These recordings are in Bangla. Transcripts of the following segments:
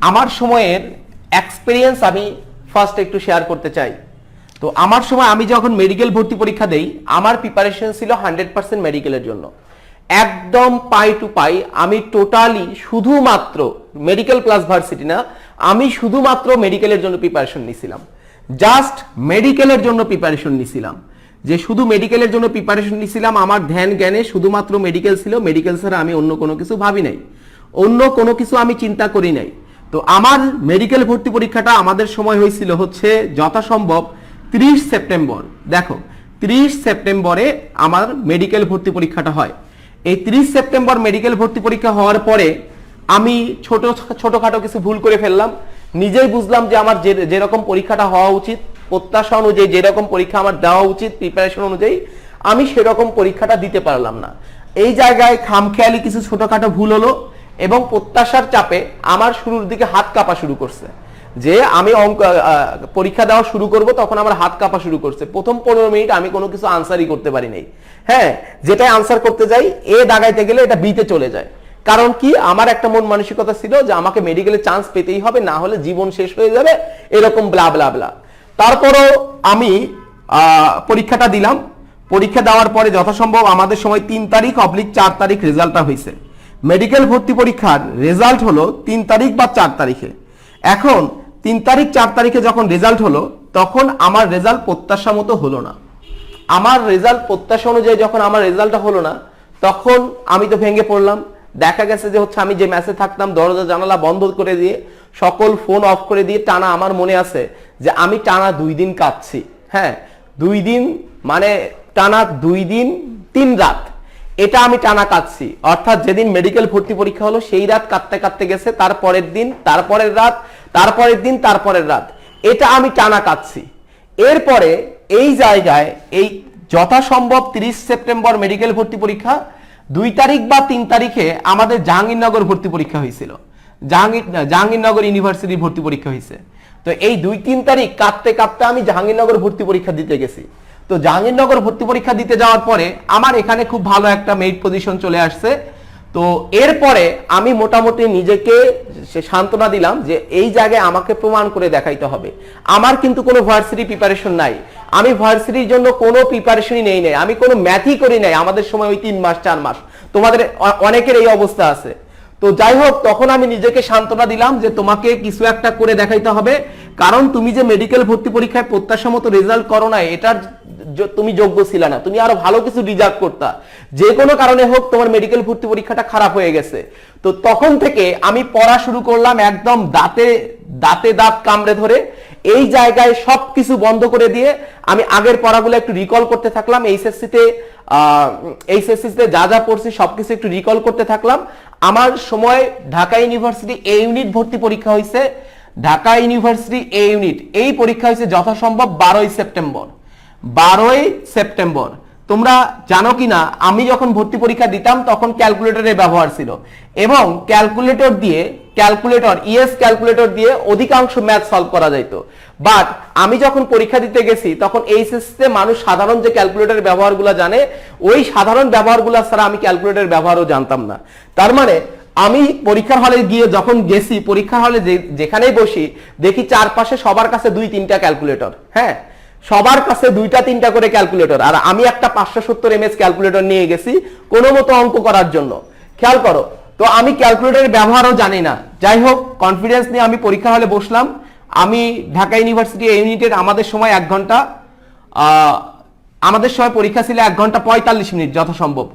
আমার সময়ের এক্সপিরিয়েন্স আমি ফার্স্ট একটু শেয়ার করতে চাই। তো আমার সময় আমি যখন মেডিকেল ভর্তি পরীক্ষা দেই, আমার প্রিপারেশন ছিল 100% মেডিকেলের জন্য, একদম পাই টু পাই। আমি টোটালি শুধুমাত্র মেডিকেল প্লাস ভার্সিটি না, আমি শুধুমাত্র মেডিকেলের জন্য প্রিপারেশন নিছিলাম, জাস্ট মেডিকেলের জন্য প্রিপারেশন নিছিলাম, যে শুধু মেডিকেলের জন্য প্রিপারেশন নিছিলাম। আমার ধ্যান জ্ঞানে শুধুমাত্র মেডিকেল ছিল, মেডিকেল ছাড়া আমি অন্য কোনো কিছু ভাবি নাই, অন্য কোনো কিছু আমি চিন্তা করি নাই। তো আমার মেডিকেল ভর্তি পরীক্ষাটা আমাদের সময় হয়েছিল হচ্ছে যথাসম্ভব 30 সেপ্টেম্বর। দেখো 30 সেপ্টেম্বরে আমার মেডিকেল ভর্তি পরীক্ষাটা হয়। এই 30 সেপ্টেম্বর মেডিকেল ভর্তি পরীক্ষা হওয়ার পরে আমি ছোটখাটো কিছু ভুল করে ফেললাম। নিজেই বুঝলাম যে আমার যেরকম পরীক্ষাটা হওয়া উচিত, প্রত্যাশা অনুযায়ী যেরকম পরীক্ষা আমার দেওয়া উচিত প্রিপারেশন অনুযায়ী, আমি সেরকম পরীক্ষাটা দিতে পারলাম না। এই জায়গায় খামখেয়ালি কিছু ছোটখাটো ভুল হলো এবং প্রত্যাশার চাপে আমার শুরুর দিকে হাত কাঁপা শুরু করছে। যে আমি পরীক্ষা দেওয়া শুরু করব তখন আমার হাত কাঁপা শুরু করছে। প্রথম 15 মিনিট আমি কোনো কিছু আনসারই করতে পারি নাই। হ্যাঁ, যেটাই আনসার করতে যাই এ দাগাইতে গেলে এটা বিতে চলে যায়। কারণ কি, আমার একটা মন মানসিকতা ছিল যে আমাকে মেডিকেলে চান্স পেতেই হবে, না হলে জীবন শেষ হয়ে যাবে, এরকম ব্লা ব্লা ব্লা। তারপরও আমি পরীক্ষাটা দিলাম। পরীক্ষা দেওয়ার পরে যথাসম্ভব আমাদের সময় 3 তারিখ অবলিক 4 তারিখ রেজাল্টটা হয়েছে। মেডিকেল ভর্তি পরীক্ষার রেজাল্ট হলো 3 তারিখ বা 4 তারিখে। এখন 3 তারিখ 4 তারিখে যখন রেজাল্ট হলো তখন আমার রেজাল্ট প্রত্যাশা মতো হলো না। আমার রেজাল্ট প্রত্যাশা অনুযায়ী যখন আমার রেজাল্টটা হলো না, তখন আমি তো ভেঙে পড়লাম। দেখা গেছে যে হচ্ছে আমি যে ম্যাচে থাকতাম দরজা জানালা বন্ধ করে দিয়ে, সকল ফোন অফ করে দিয়ে টানা, আমার মনে আছে যে আমি টানা 2 দিন কাঁদছি। হ্যাঁ, 2 দিন মানে টানা 2 দিন 3 রাত এটা আমি টানা কাঁদছি। অর্থাৎ যেদিন মেডিকেল ভর্তি পরীক্ষা হলো সেই রাত কাঁদতে কাঁদতে গেছে, তারপরের দিন, তারপরের রাত, তারপরের দিন, তারপরের রাত, এটা আমি টানা কাঁদছি। এরপরে এই জায়গায় এই যথাসম্ভব 30 সেপ্টেম্বর মেডিকেল ভর্তি পরীক্ষা, 2 তারিখ বা 3 তারিখে আমাদের জাহাঙ্গীরনগর ভর্তি পরীক্ষা হয়েছিল, জাহাঙ্গীরনগর ইউনিভার্সিটি ভর্তি পরীক্ষা হয়েছে। তো এই 2-3 তারিখ কাঁদতে কাঁদতে আমি জাহাঙ্গীরনগর ভর্তি পরীক্ষা দিতে গেছি। তো জাহাঙ্গীরনগর ভর্তি পরীক্ষা দিতে যাওয়ার পরে আমার এখানে খুব ভালো একটা মেরিট পজিশন চলে আসছে। তো এরপরে আমি মোটামুটি নিজেকে সান্ত্বনা দিলাম যে এই জায়গায় আমাকে প্রমাণ করে দেখাইতে হবে। আমার কিন্তু কোনো ভার্সিটি প্রিপারেশন নাই, আমি ভার্সিটির জন্য কোনো প্রিপারেশনই নেই নাই, আমি কোনো ম্যাথই করি নাই আমাদের সময় ওই 3 মাস 4 মাস। তোমাদের অনেকের এই অবস্থা আছে। তো যাই হোক, তখন আমি নিজেকে সান্ত্বনা দিলাম যে তোমাকে কিছু একটা করে দেখাইতে হবে, কারণ তুমি যে মেডিকেল ভর্তি পরীক্ষায় প্রত্যাশা মতো রেজাল্ট করো না, এটার তুমি যোগ্য ছিল না, তুমি আরো ভালো কিছু ডিজার্ভ করতা। যে কোনো কারণে হোক তোমার মেডিকেল ভর্তি পরীক্ষাটা খারাপ হয়ে গেছে। তো তখন থেকে আমি পড়া শুরু করলাম একদম দাঁতে দাঁত কামড়ে ধরে। এই জায়গায় সবকিছু বন্ধ করে দিয়ে আমি আগের পড়াগুলো একটু রিকল করতে থাকলাম। এইচএসসিতে যা যা পড়ছি সবকিছু একটু রিকল করতে থাকলাম। আমার সময় ঢাকা ইউনিভার্সিটি এ ইউনিট ভর্তি পরীক্ষা হয়েছে। ঢাকা ইউনিভার্সিটি এ ইউনিট এই পরীক্ষা হয়েছে যথাসম্ভব 12 সেপ্টেম্বর। 12 সেপ্টেম্বর তোমরা জানো কিনা, আমি যখন ভর্তি পরীক্ষা দিতাম তখন ক্যালকুলেটরের ব্যবহার ছিল এবং ক্যালকুলেটর দিয়ে অধিকাংশ ম্যাথ সলভ করা যেত। বাট আমি যখন পরীক্ষা দিতে গেছি তখন এইচএসসিতে মানুষ সাধারণ যে ক্যালকুলেটরের ব্যবহারগুলো জানে, ওই সাধারণ ব্যবহারগুলো ছাড়া আমি ক্যালকুলেটরের ব্যবহারও জানতাম না। তার মানে আমি পরীক্ষার হলে গিয়ে যখন গেছি, পরীক্ষার হলে যেখানেই বসি দেখি চারপাশে সবার কাছে 2-3টা ক্যালকুলেটর। হ্যাঁ, সবার কাছে 2-3টা করে ক্যালকুলেটর, আর আমি একটা 570 mAh ক্যালকুলেটর নিয়ে গেছি কোনো মতো অঙ্ক করার জন্য। খেয়াল করো, তো আমি ক্যালকুলেটরের ব্যবহারও জানি না। যাই হোক, কনফিডেন্স নিয়ে আমি পরীক্ষা হলে বসলাম। আমি ঢাকা ইউনিভার্সিটি ইউনিটের আমাদের সময় 1 ঘন্টা, আমাদের সময় পরীক্ষা ছিল 1 ঘন্টা 45 মিনিট যথাসম্ভব।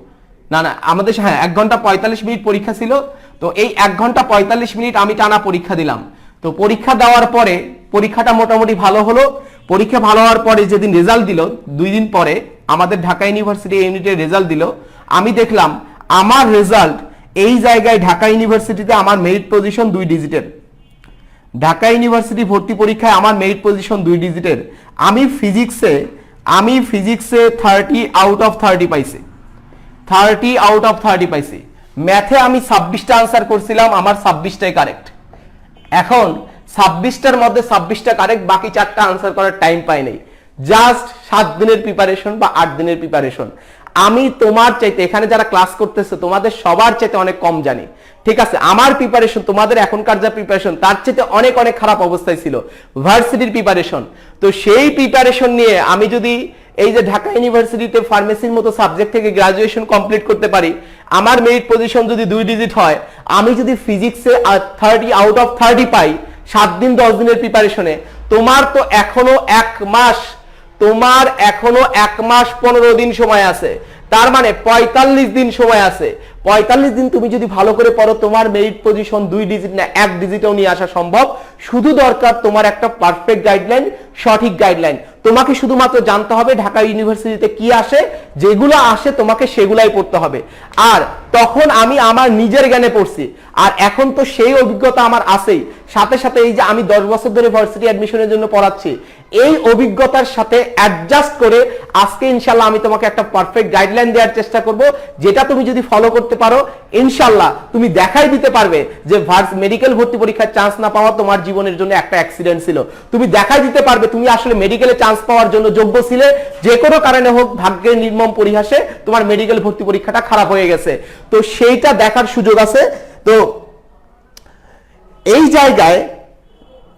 আমাদের 1 ঘন্টা 45 মিনিট পরীক্ষা ছিল। তো এই 1 ঘন্টা 45 মিনিট আমি টানা পরীক্ষা দিলাম। তো পরীক্ষা দেওয়ার পরে পরীক্ষাটা মোটামুটি ভালো হলো। পরীক্ষা ভালো হওয়ার পরে যেদিন রেজাল্ট দিল, 2 দিন পরে আমাদের ঢাকা ইউনিভার্সিটি ইউনিটের রেজাল্ট দিল, আমি দেখলাম আমার রেজাল্ট এই জায়গায় ঢাকা ইউনিভার্সিটিতে আমার মেরিট পজিশন 2 ডিজিটের। ঢাকা ইউনিভার্সিটি ভর্তি পরীক্ষায় আমার মেরিট পজিশন 2 ডিজিটের। আমি ফিজিক্সে 30 আউট অফ 30 পাইছি, 30 আউট অফ 30 পাইছি। ম্যাথে আমি 26টা আনসার করছিলাম, আমার 26টাই কারেক্ট। এখন 26টার মধ্যে 26টা কারেক্ট, বাকি 4টা আনসার করার টাইম পাই নাই। জাস্ট 7 দিনের প্রিপারেশন বা 8 দিনের প্রিপারেশন। আমি তোমার চাইতে, এখানে যারা ক্লাস করতেছে তোমাদের সবার চাইতে অনেক কম জানি, ঠিক আছে? আমার প্রিপারেশন তোমাদের এখনকার যা প্রিপারেশন তার চাইতে অনেক অনেক খারাপ অবস্থায় ছিল ভার্সিটির প্রিপারেশন। তো সেই প্রিপারেশন নিয়ে আমি যদি এই যে ঢাকা ইউনিভার্সিটিতে ফার্মেসির মতো সাবজেক্ট থেকে গ্রাজুয়েশন কমপ্লিট করতে পারি, আমার মেরিট পজিশন যদি 2 ডিজিট হয়, আমি যদি ফিজিক্সে 30 আউট অফ 30 পাই 7 দিন 10 দিনের প্রিপারেশনে, তোমার তো এখনো 1 মাস, তোমার এখনো 1 মাস 15 দিন সময় আছে, তার মানে 45 দিন সময় আছে। 45 দিন তুমি যদি ভালো করে পড়ো, তোমার মেরিট পজিশন 2 ডিজিট না 1 ডিজিটেও নিয়ে আসা সম্ভব। শুধু দরকার তোমার একটা পারফেক্ট গাইডলাইন, সঠিক গাইডলাইন। তোমাকে শুধুমাত্র জানতে হবে ঢাকা ইউনিভার্সিটিতে কি আসে, যেগুলো আসে তোমাকে সেগুলাই পড়তে হবে। আর তখন আমি আমার নিজের জ্ঞানে পড়ছি, আর এখন তো সেই অভিজ্ঞতা আমার আছেই, সাথে সাথে এই যে আমি 10 বছর ধরে ভার্সিটি অ্যাডমিশনের জন্য পড়াচ্ছি, এই অভিজ্ঞতার সাথে অ্যাডজাস্ট করে আজকে ইনশাল্লাহ আমি তোমাকে একটা পারফেক্ট গাইডলাইন দেওয়ার চেষ্টা করব, যেটা তুমি যদি ফলো করতে পারো ইনশাল্লাহ তুমি দেখাই দিতে পারবে যে মেডিকেল ভর্তি পরীক্ষার চান্স না পাওয়া তোমার জীবনের জন্য একটা অ্যাক্সিডেন্ট ছিল। তুমি দেখাই দিতে পারবে তুমি আসলে মেডিকেলে চান্স পাওয়ার জন্য যোগ্য ছিলে, যে কোনো কারণে হোক, ভাগ্যের নির্মম পরিহাসে তোমার মেডিকেল ভর্তি পরীক্ষাটা খারাপ হয়ে গেছে। তো সেইটা দেখার সুযোগ আছে। তো এই জায়গায়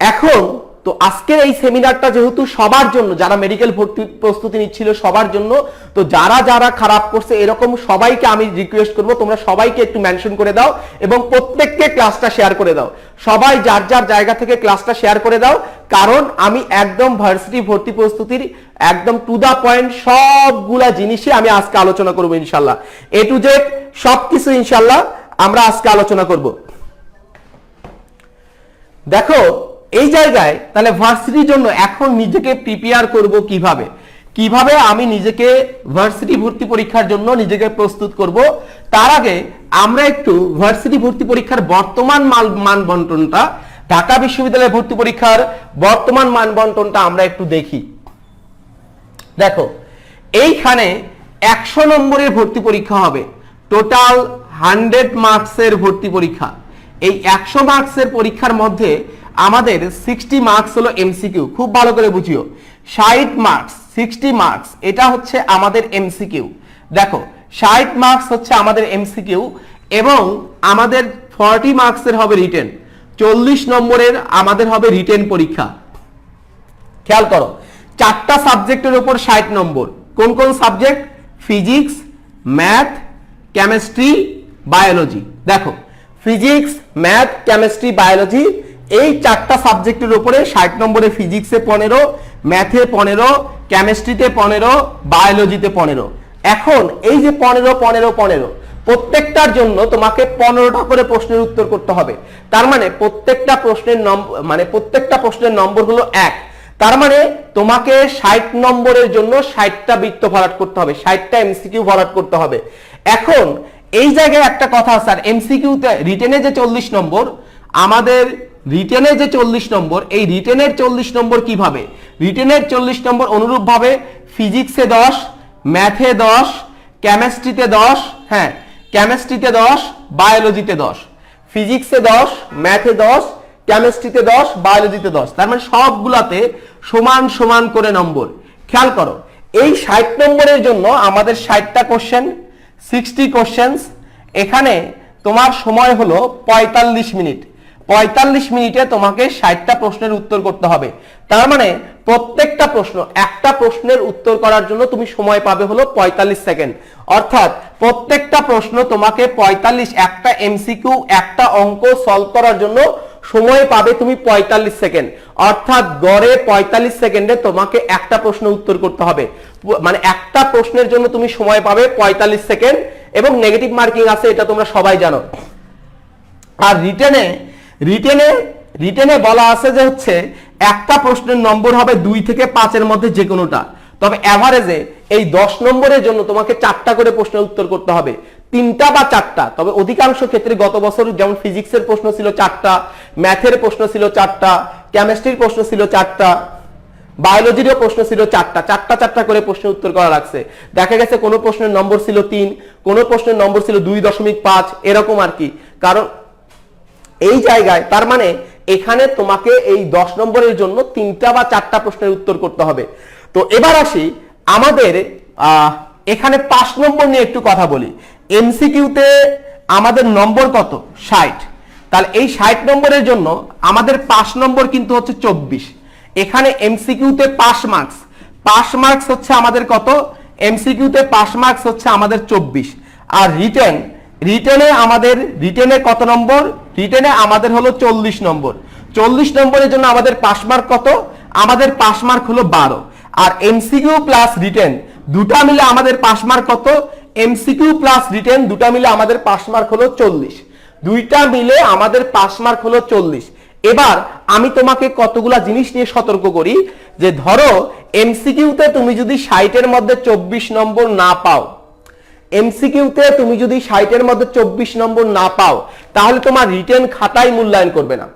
এখন তো আজকের এই সেমিনারটা যেহেতু সবার জন্য, যারা মেডিকেল ভর্তি প্রস্তুতি নিচ্ছিল সবার জন্য, তো যারা যারা খারাপ করছে এরকম সবাইকে আমি রিকোয়েস্ট করব তোমরা সবাইকে একটু মেনশন করে দাও এবং প্রত্যেককে ক্লাসটা শেয়ার করে দাও। সবাই যার যার জায়গা থেকে ক্লাসটা শেয়ার করে দাও, কারণ আমি একদম ভার্সিটি ভর্তি প্রস্তুতির একদম টু দা পয়েন্ট সবগুলা জিনিসই আমি আজকে আলোচনা করব ইনশাল্লাহ। এ টু জেড সবকিছু ইনশাল্লাহ আমরা আজকে আলোচনা করব। দেখো এই জায়গায় তাহলে ভার্সিটির জন্য এখন নিজেকে প্রিপেয়ার করব কিভাবে, কিভাবে আমি নিজেকে ভার্সিটি ভর্তি পরীক্ষার জন্য নিজেকে প্রস্তুত করব। তার আগে আমরা একটু ভার্সিটি ভর্তি পরীক্ষার বর্তমান মানবন্টনটা, ঢাকা বিশ্ববিদ্যালয়ের ভর্তি পরীক্ষার বর্তমান মানবন্টনটা আমরা একটু দেখি। দেখো এইখানে 100 নম্বরের ভর্তি পরীক্ষা হবে, টোটাল 100 মার্কসের ভর্তি পরীক্ষা। এই 100 মার্কসের পরীক্ষার মধ্যে আমাদের 60 মার্কস হলো এমসিকিউ, খুব ভালো করে বুঝিও। 60 মার্কস 60 মার্কস এটা হচ্ছে আমাদের এমসিকিউ। দেখো 60 মার্কস হচ্ছে আমাদের এমসিকিউ এবং আমাদের 40 মার্কসের হবে রিটেন, 40 নম্বরের আমাদের হবে রিটেন পরীক্ষা। খেয়াল করো 4টা সাবজেক্টের উপর 60 নম্বর। কোন কোন subject? Physics, math, chemistry, biology. দেখো ফিজিক্স, ম্যাথ, কেমিস্ট্রি, বায়োলজি, এই 4টা সাবজেক্টের উপরে 60 নম্বরে ফিজিক্সে 15, ম্যাথে 15, কেমিস্ট্রিতে 15, বায়োলজিতে 15। এখন এই যে 15 15 15 প্রত্যেকটার জন্য তোমাকে 15টা করে প্রশ্নের উত্তর করতে হবে। তার মানে প্রত্যেকটা প্রশ্নের নম্বর হলো 1। তার মানে তোমাকে 60 নম্বরের জন্য 60টা বৃত্ত ভরাট করতে হবে, 60টা এমসিকিউ ভরাট করতে হবে। এখন এই জায়গায় একটা কথা স্যার, এমসিকিউতে রিটেনে যে 40 নম্বর, আমাদের রিটেনে যে 40 নম্বর, এই রিটেনের 40 নম্বর কিভাবে? রিটেনের 40 নম্বর অনুরূপভাবে ফিজিক্সে 10, ম্যাথে 10, কেমিস্ট্রিতে 10, হ্যাঁ কেমিস্ট্রিতে 10, বায়োলজিতে 10, ফিজিক্সে 10, ম্যাথে 10, কেমিস্ট্রিতে 10, বায়োলজিতে 10। তার মানে সবগুলাতে সমান সমান করে নম্বর। খেয়াল করো এই 60 নম্বরের জন্য আমাদের 60টা কোশ্চেন, 60 কোশ্চেন্স। এখানে তোমার সময় হলো 45 মিনিট। 45 মিনিটে তোমাকে 60টা প্রশ্নের উত্তর করতে হবে। তার মানে প্রত্যেকটা প্রশ্ন, একটা প্রশ্নের উত্তর করার জন্য তুমি সময় পাবে হলো 45 সেকেন্ড। অর্থাৎ প্রত্যেকটা প্রশ্ন তোমাকে 45, একটা এমসিকিউ, একটা অঙ্ক সলভ করার জন্য সময় পাবে তুমি 45 সেকেন্ড। অর্থাৎ গড়ে 45 সেকেন্ডে তোমাকে একটা প্রশ্ন উত্তর করতে হবে। মানে একটা প্রশ্নের জন্য তুমি সময় পাবে 45 সেকেন্ড এবং নেগেটিভ মার্কিং আছে, এটা তোমরা সবাই জানো। আর রিটেনে বলা আছে যে হচ্ছে একটা প্রশ্নের নম্বর হবে 2 থেকে 5-এর মধ্যে যে কোনোটা। তবে এভারেজে এই 10 নম্বরের জন্য তোমাকে 4টা করে প্রশ্নের উত্তর করতে হবে, 3টা বা 4টা। তবে অধিকাংশ ক্ষেত্রে গত বছর যেমন ফিজিক্সের প্রশ্ন ছিল 4টা, ম্যাথের প্রশ্ন ছিল 4টা, কেমিস্ট্রির প্রশ্ন ছিল 4টা, বায়োলজিরও প্রশ্ন ছিল 4টা, 4টা করে প্রশ্নের উত্তর করা লাগছে। দেখা গেছে কোনো প্রশ্নের নম্বর ছিল 3, কোনো প্রশ্নের নম্বর ছিল 2.5, এরকম আর কি। কারণ এই জায়গায় তার মানে এখানে তোমাকে এই 10 নম্বরের জন্য 3টা বা 4টা প্রশ্নের উত্তর করতে হবে। তো এবার আসি আমাদের এখানে 5 নম্বর নিয়ে একটু কথা বলি। এমসিকিউতে আমাদের নম্বর কত? 60। তাহলে এই 60 নম্বরের জন্য আমাদের 5 নম্বর কিন্তু হচ্ছে 24। এখানে এমসিকিউতে পাস মার্কস হচ্ছে আমাদের কত? এমসিকিউতে পাস মার্কস হচ্ছে আমাদের 24। আর রিটেনে কত নম্বর? রিটেনে আমাদের হলো 40 নম্বর। 40 নম্বরের জন্য আমাদের পাস মার্ক কত? আমাদের পাস মার্ক হলো 12। আর এমসিকিউ প্লাস রিটেন দুটা মিলে আমাদের পাস মার্ক কত? এমসিকিউ প্লাস রিটেন দুটা মিলে আমাদের পাস মার্ক হলো 40। দুইটা মিলে আমাদের পাস মার্ক হলো 40। এবার আমি তোমাকে কতগুলা জিনিস নিয়ে সতর্ক করি যে ধরো এমসিকিউতে তুমি যদি 60 এর মধ্যে 24 নম্বর না পাও, এমসিকিউতে তুমি যদি 60 এর মধ্যে 24 নম্বর না পাও, তাহলে তোমার রিটেন খাতায় মূল্যায়ন করবে না।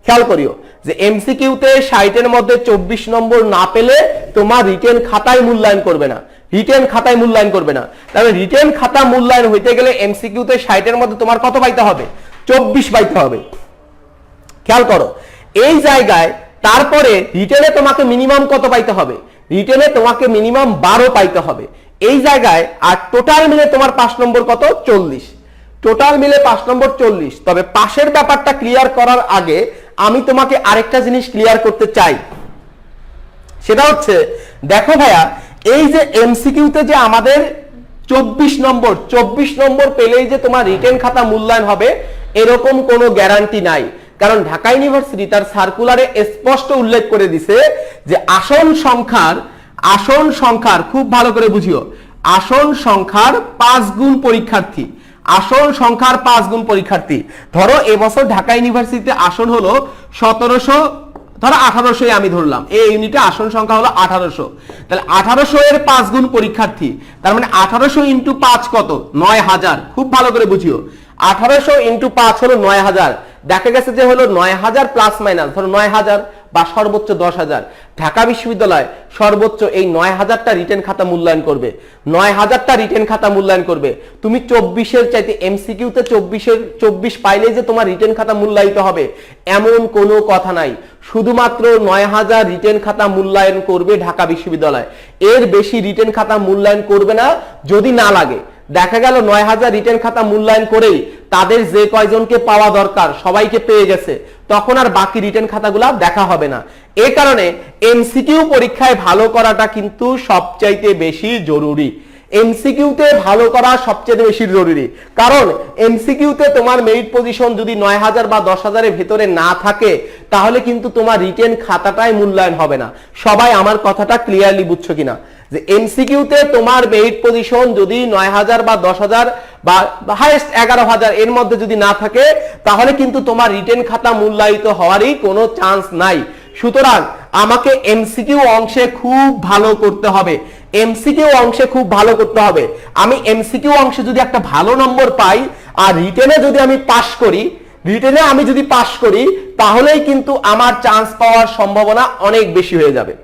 খেয়াল করিও যে এমসিকিউতে 60 এর মধ্যে 24 নম্বর না পেলে তোমার রিটেন খাতায় মূল্যায়ন করবে না। তাহলে রিটেন খাতা মূল্যায়ন হইতে গেলে এমসিকিউতে 60 এর মধ্যে তোমার কত পাইতে হবে? 24 পাইতে হবে। খেয়াল করো এই জায়গায়। তারপরে রিটেনে তোমাকে মিনিমাম কত পাইতে হবে? রিটেনে তোমাকে মিনিমাম 12 পাইতে হবে এই জায়গায়। আর টোটাল মিলে তোমার 5 নম্বর কত? 40। টোটাল মিলে 5 নম্বর 40। তবে পাশের ব্যাপারটা ক্লিয়ার করার আগে আমি তোমাকে আরেকটা জিনিস ক্লিয়ার করতে চাই। সেটা হচ্ছে দেখো ভাইয়া, এই যে এমসিকিউতে যে আমাদের 24 নম্বর পেলেই যে তোমার রিটেন খাতা মূল্যায়ন হবে এরকম কোনো গ্যারান্টি নাই। কারণ ঢাকা ইউনিভার্সিটি তার সার্কুলারে স্পষ্ট উল্লেখ করে দিছে যে আসন সংখ্যার খুব ভালো করে বুঝিও, আসন সংখ্যার 5 গুণ পরীক্ষার্থী। ধরো এবছর ঢাকা ইউনিভার্সিটিতে আসন হলো 1700, ধরো 1800 আমি ধরলাম, এই ইউনিটে আসন সংখ্যা হলো 1800। তাহলে 1800 এর 5 গুণ পরীক্ষার্থী, তার মানে 1800 ইন্টু 5 কত? 9000। খুব ভালো করে বুঝিও, 1800 ইন্টু 5 হলো 9000। দেখা গেছে যে হলো 9000 প্লাস মাইনাস ধরো 9000 বা সর্বোচ্চ 10,000। ঢাকা বিশ্ববিদ্যালয় সর্বোচ্চ এই 9000টা রিটেন খাতা মূল্যায়ন করবে। 9000টা রিটেন খাতা মূল্যায়ন করবে। তুমি 24-এর চাইতে এমসিকিউতে 24 পাইলে যে তোমার রিটেন খাতা মূল্যায়িত হবে এমন কোনো কথা নাই। শুধুমাত্র 9000 রিটেন খাতা মূল্যায়ন করবে ঢাকা বিশ্ববিদ্যালয়। এর বেশি রিটেন খাতা মূল্যায়ন করবে না যদি না লাগে। দেখা গেল 9000 রিটেন খাতা মূল্যায়ন করেই তাদের যে কয়জনকে পাওয়া দরকার সবাইকে পেয়ে গেছে, তখন আর বাকি রিটেন খাতাগুলো দেখা হবে না। এই কারণে এমসিকিউ পরীক্ষায় ভালো করাটা কিন্তু সবচাইতে বেশি জরুরি। এমসিকিউতে ভালো করা সবচেয়ে বেশি জরুরি, কারণ এমসিকিউতে তোমার মেরিট পজিশন যদি 9000 বা 10,000-এর ভেতরে না থাকে তাহলে কিন্তু তোমার রিটেন খাতাটাই মূল্যায়ন হবে না। সবাই আমার কথাটা ক্লিয়ারলি বুঝছো কিনা? যে এমসিকিউতে তোমার মেরিট পজিশন যদি 9000 বা 10,000 বা হাইয়েস্ট 11,000 এর মধ্যে যদি না থাকে তাহলে কিন্তু তোমার রিটেন খাতা মূল্যায়িত হওয়ারই কোনো চান্স নাই। সুতরাং আমাকে এমসিকিউ অংশে খুব ভালো করতে হবে। আমি এমসিকিউ অংশে যদি একটা ভালো নম্বর পাই আর রিটেনে যদি আমি পাস করি তাহলেই কিন্তু আমার চান্স পাওয়ার সম্ভাবনা অনেক বেশি হয়ে যাবে।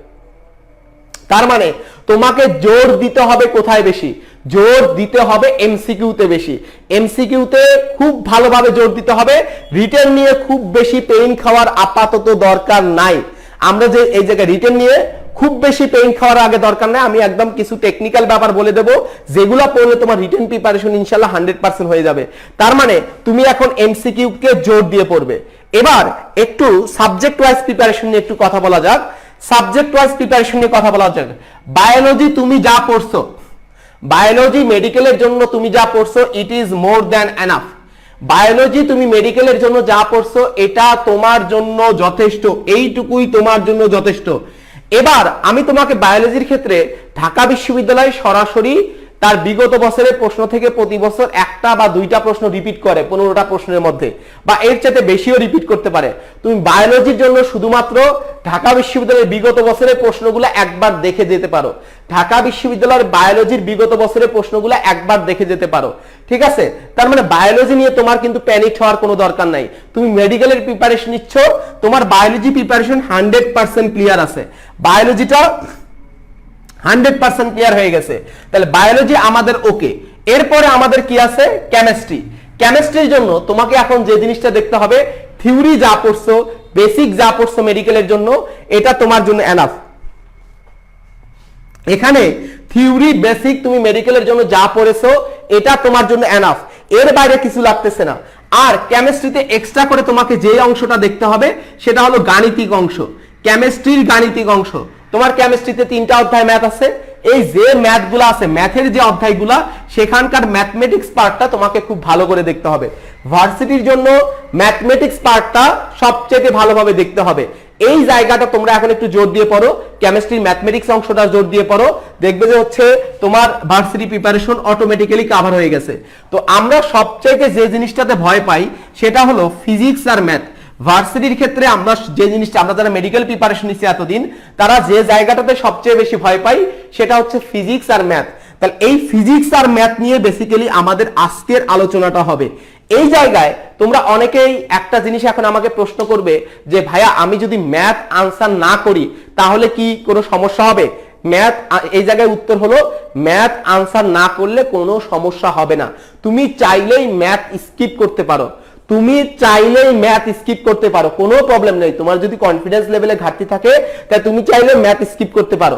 তার মানে তোমাকে জোর দিতে হবে কোথায় বেশি? জোর দিতে হবে এমসিকিউতে বেশি। এমসিকিউতে খুব ভালোভাবে জোর দিতে হবে। রিটেন নিয়ে খুব বেশি পেইন খাওয়ার আপাতত দরকার নাই। আমরা যে এই জায়গায় রিটেন নিয়ে খুব বেশি পেইন খাওয়ার আগে দরকার নাই। আমি একদম কিছু টেকনিক্যাল ব্যাপার বলে দেব যেগুলো পড়লে তোমার রিটেন প্রিপারেশন ইনশাআল্লাহ 100% হয়ে যাবে। তার মানে তুমি এখন এমসিকিউ কে জোর দিয়ে পড়বে। এবার একটু সাবজেক্ট ওয়াইজ প্রিপারেশন নিয়ে একটু কথা বলা যাক। বায়োলজি তুমি যা পড়ছো, বায়োলজি মেডিকেলের জন্য তুমি যা পড়ছো it is more than enough. Biology তুমি মেডিকেলের জন্য যা পড়ছো এটা তোমার জন্য যথেষ্ট, এইটুকুই তোমার জন্য যথেষ্ট। এবার আমি তোমাকে বায়োলজির ক্ষেত্রে ঢাকা বিশ্ববিদ্যালয় সরাসরি তার বিগত বছরের প্রশ্ন থেকে প্রতি বছর একটা বা দুইটা প্রশ্ন রিপিট করে 15টা প্রশ্নের মধ্যে, বা এর চাইতে বেশিও রিপিট করতে পারে। তুমি বায়োলজির জন্য শুধুমাত্র ঢাকা বিশ্ববিদ্যালয়ের বিগত বছরের প্রশ্নগুলো একবার দেখে যেতে পারো। ঢাকা বিশ্ববিদ্যালয়ের বায়োলজির বিগত বছরের প্রশ্নগুলো একবার দেখে যেতে পারো, ঠিক আছে? তার মানে বায়োলজি নিয়ে তোমার কিন্তু প্যানিক হওয়ার কোনো দরকার নাই। তুমি মেডিকেলের প্রিপারেশন নিচ্ছ, তোমার বায়োলজি প্রিপারেশন 100% ক্লিয়ার আছে। বায়োলজিটা 100% ক্লিয়ার হয়ে গেছে। তাহলে বায়োলজি আমাদের ওকে। এরপরে আমাদের কি আছে? কেমিস্ট্রি। কেমিস্ট্রির জন্য তোমাকে এখন যে জিনিসটা দেখতে হবে, থিওরি যা পড়ছো, বেসিক যা পড়ছো মেডিকেলের জন্য এটা তোমার জন্য এনাফ। এখানে থিওরি বেসিক তুমি মেডিকেলের জন্য যা পড়েছো এটা তোমার জন্য এনাফ, এর বাইরে কিছু লাগতেছে না। আর কেমিস্ট্রিতে এক্সট্রা করে তোমাকে যে অংশটা দেখতে হবে সেটা হলো গাণিতিক অংশ, কেমিস্ট্রির গাণিতিক অংশ। তোমার কেমিস্ট্রিতে 3টা অধ্যায় ম্যাথ আছে, এই যে ম্যাথগুলো আছে, ম্যাথের যে অধ্যায়গুলো, সেখানকার ম্যাথমেটিক্স পার্টটা তোমাকে খুব ভালো করে দেখতে হবে। ভার্সিটির জন্য ম্যাথমেটিক্স পার্টটা সবচেয়ে ভালোভাবে দেখতে হবে। এই জায়গাটা তোমরা এখন একটু জোর দিয়ে পড়ো, কেমিস্ট্রির ম্যাথমেটিক্স অংশটা জোর দিয়ে পড়ো, দেখবে যে হচ্ছে তোমার ভার্সিটি প্রিপারেশন অটোমেটিক্যালি কভার হয়ে গেছে। তো আমরা সবচেয়ে যে জিনিসটাতে ভয় পাই সেটা হলো ফিজিক্স আর ম্যাথ। ভার্সিটির ক্ষেত্রে আমরা যে জিনিসটা, আমরা যারা মেডিকেল প্রিপারেশন নিচ্ছি এতদিন, তারা যে জায়গাটাতে সবচেয়ে বেশি ভয় পাই সেটা হচ্ছে ফিজিক্স আর ম্যাথ। তাহলে এই ফিজিক্স আর ম্যাথ নিয়ে বেসিক্যালি আমাদের আজকের আলোচনাটা হবে। এই জায়গায় তোমরা অনেকেই একটা জিনিস এখন আমাকে প্রশ্ন করবে যে ভাইয়া আমি যদি ম্যাথ আনসার না করি তাহলে কি কোনো সমস্যা হবে? ম্যাথ, এই জায়গায় উত্তর হলো ম্যাথ আনসার না করলে কোনো সমস্যা হবে না। তুমি চাইলেই ম্যাথ স্কিপ করতে পারো, তুমি চাইলেই ম্যাথ স্কিপ করতে পারো, কোনো প্রবলেম নেই। তোমার যদি কনফিডেন্স লেভেলে ঘাটতি থাকে তাই তুমি চাইলে ম্যাথ স্কিপ করতে পারো।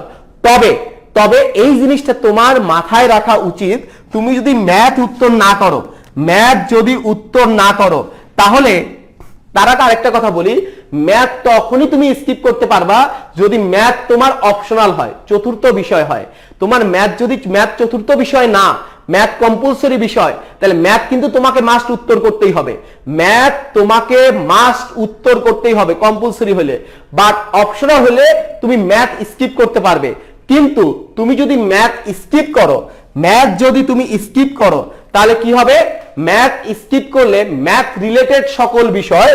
তবে এই জিনিসটা তোমার মাথায় রাখা উচিত, তুমি যদি ম্যাথ উত্তর না করো, ম্যাথ যদি উত্তর না করো তাহলে তার আগে আরেকটা কথা বলি, ম্যাথ তখনই তুমি স্কিপ করতে পারবা যদি ম্যাথ তোমার অপশনাল হয়, চতুর্থ বিষয় হয়। তোমার ম্যাথ যদি ম্যাথ চতুর্থ বিষয় না, ম্যাথ কম্পালসরি বিষয়, তাহলে ম্যাথ কিন্তু তোমাকে মাস্ট উত্তর করতেই হবে। ম্যাথ তোমাকে মাস্ট উত্তর করতেই হবে কম্পালসরি হলে, বাট অপশনাল হলে তুমি ম্যাথ স্কিপ করতে পারবে। কিন্তু তুমি যদি ম্যাথ স্কিপ করো, ম্যাথ যদি তুমি স্কিপ করো তাহলে কি হবে? ম্যাথ স্কিপ করলে ম্যাথ রিলেটেড সকল বিষয়,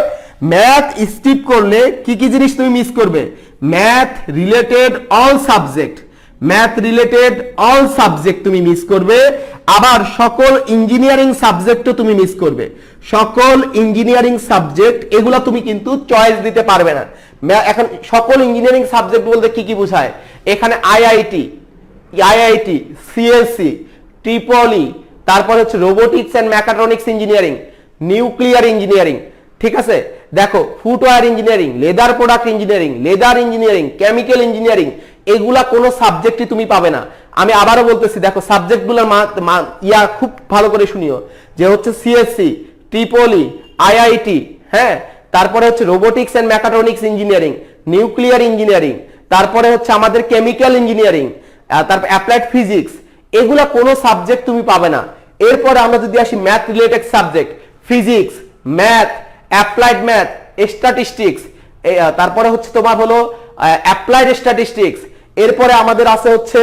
ম্যাথ স্কিপ করলে কি কি জিনিস তুমি মিস করবে? Math related all subject, math related all subject তুমি মিস করবে। আবার সকল ইঞ্জিনিয়ারিং সাবজেক্টও তুমি মিস করবে। সকল ইঞ্জিনিয়ারিং সাবজেক্ট এগুলা তুমি কিন্তু চয়েস দিতে পারবে না। এখন সকল ইঞ্জিনিয়ারিং সাবজেক্ট বলতে কি কি বোঝায়? এখানে আইআইটি, সিএসসি, ট্রিপলি, তারপর হচ্ছে robotics and mechatronics engineering, nuclear engineering, ঠিক আছে? দেখো footwear engineering, leather product engineering, leather engineering, chemical engineering, এগুলা কোনো সাবজেক্টই তুমি পাবে না। আমি আবারও বলতেছি, দেখো সাবজেক্টগুলোর খুব ভালো করে শুনিও, যে হচ্ছে সিএসসি, ট্রিপলি, আইআইটি, হ্যাঁ, তারপরে হচ্ছে robotics and mechatronics engineering, nuclear engineering, তারপরে হচ্ছে আমাদের কেমিক্যাল ইঞ্জিনিয়ারিং, তারপর অ্যাপ্লাইড ফিজিক্স, এগুলা কোনো সাবজেক্ট তুমি পাবে না। এরপরে আমরা যদি আসি math related subject, physics, math, applied math, statistics, তারপরে হচ্ছে তোমার হলো অ্যাপ্লাইড স্ট্যাটিস্টিক্স, এরপরে আমাদের আছে হচ্ছে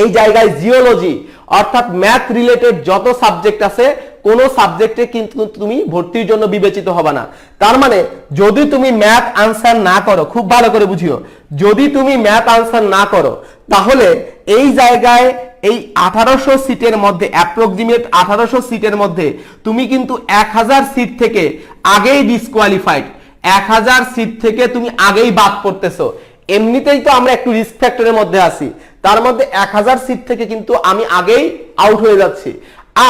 এই জায়গায় জিওলজি, অর্থাৎ ম্যাথ রিলেটেড যত সাবজেক্ট আছে কোন সাবজেক্টে কিন্তু তুমি ভর্তির জন্য বিবেচিত হবে না। তার মানে যদি তুমি ম্যাথ আনসার না করো, খুব ভালো করে বুঝিও, যদি তুমি ম্যাথ আনসার না করো তাহলে এই জায়গায় এই 1800 সিটের মধ্যে, অ্যাপ্রক্সিমেট 1800 সিটের মধ্যে তুমি কিন্তু 1000 সিট থেকে আগেই ডিসকোয়ালিফাইড, 1000 সিট থেকে তুমি আগেই বাদ পড়তেছো। এমনিতেই তো আমরা একটু রিস্ক ফ্যাক্টরের মধ্যে আছি, তার মধ্যে 1000 সিট থেকে কিন্তু আমি আগেই আউট হয়ে যাচ্ছি।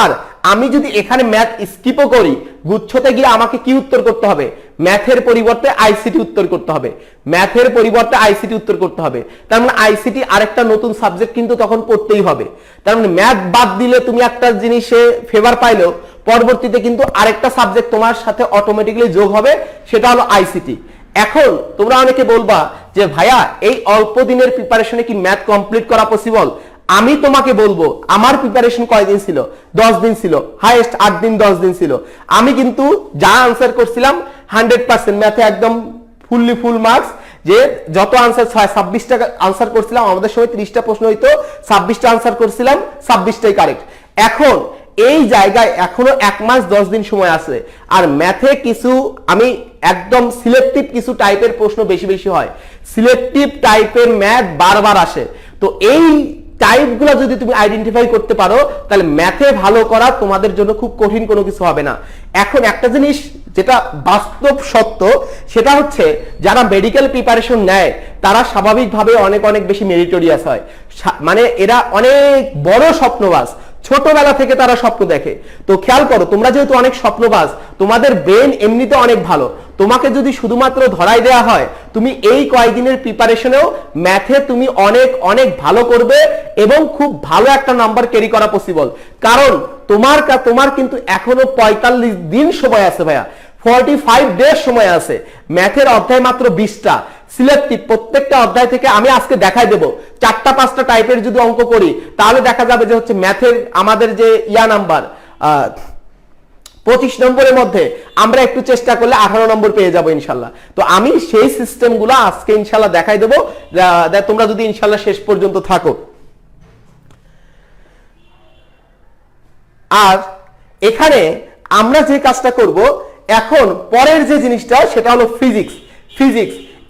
আর আমি যদি এখানে ম্যাথ স্কিপও করি, গুচ্ছতে গিয়ে আমাকে কি উত্তর করতে হবে? ম্যাথের পরিবর্তে আইসিটি উত্তর করতে হবে, ম্যাথের পরিবর্তে আইসিটি উত্তর করতে হবে। তার মানে আইসিটি আরেকটা নতুন সাবজেক্ট কিন্তু তখন পড়তেই হবে। তার মানে ম্যাথ বাদ দিলে তুমি একটা জিনিসে ফেভার পাইলেও পরবর্তীতে কিন্তু আরেকটা সাবজেক্ট তোমার সাথে অটোমেটিক্যালি যোগ হবে, সেটা হলো আইসিটি। এখন তোমরা অনেকে বলবা যে ভাইয়া এই অল্প দিনের প্রিপারেশনে কি ম্যাথ কমপ্লিট করা পসিবল? আমি তোমাকে বলবো আমার প্রিপারেশন কয়দিন ছিল? 10 দিন ছিল, হাইয়েস্ট 8 দিন 10 দিন ছিল। আমি কিন্তু যা আনসার করছিলাম 100% ম্যাথে একদম ফুল মার্কস, যে যত আনসার 26টা আনসার করছিলাম, আমাদের সময় 30টা প্রশ্ন হইতো, 26টা আনসার করছিলাম, 26টাই কারেক্ট। এখন এই জায়গায় এখনো 1 মাস 10 দিন সময় আছে। আর ম্যাথে কিছু আমি একদম সিলেক্টিভ কিছু টাইপের প্রশ্ন বেশি হয়, সিলেক্টিভ টাইপের ম্যাথ বারবার আসে। তো এই টাইপগুলো যদি তুমি আইডেন্টিফাই করতে পারো তাহলে ম্যাথে ভালো করা তোমাদের জন্য খুব কঠিন কোনো কিছু হবে না। এখন একটা জিনিস যেটা বাস্তব সত্য, সেটা হচ্ছে যারা মেডিকেল প্রিপারেশন নেয় তারা স্বাভাবিকভাবে অনেক বেশি মেরিটোরিয়াস হয়, মানে এরা অনেক বড় স্বপ্নবাজ। ছোটবেলা থেকে তারা স্বপ্ন দেখে। তো খেয়াল করো, তোমরা যেহেতু অনেক স্বপ্নবাজ, তোমাদের ব্রেন এমনিতে অনেক ভালো, তোমাকে যদি শুধুমাত্র ধরাই দেওয়া হয় তুমি এই কয়েকদিনের প্রিপারেশনেও ম্যাথে তুমি অনেক অনেক ভালো করবে এবং খুব ভালো একটা নাম্বার ক্যারি করা পসিবল। কারণ তোমার কিন্তু এখনো 45 দিন সময় আছে ভাইয়া, 45 ডেজ সময় আছে। ম্যাথের অধ্যায় মাত্র 20টা, সিলেক্টিভ, প্রত্যেকটা অধ্যায় থেকে আমি আজকে দেখাই দেব 4টা 5টা টাইপের যদি অঙ্ক করি তাহলে দেখা যাবে যে হচ্ছে ম্যাথের আমাদের যে নাম্বার 25 নম্বরের মধ্যে আমরা একটু চেষ্টা করলে 18 নম্বর পেয়ে যাবো ইনশাল্লাহ। তো আমি সেই সিস্টেমগুলো আজকে ইনশাল্লাহ দেখাই দেবো, তোমরা যদি ইনশাল্লাহ শেষ পর্যন্ত থাকো। আর এখানে আমরা যে কাজটা করব এখন, পরের যে জিনিসটা সেটা হলো ফিজিক্স।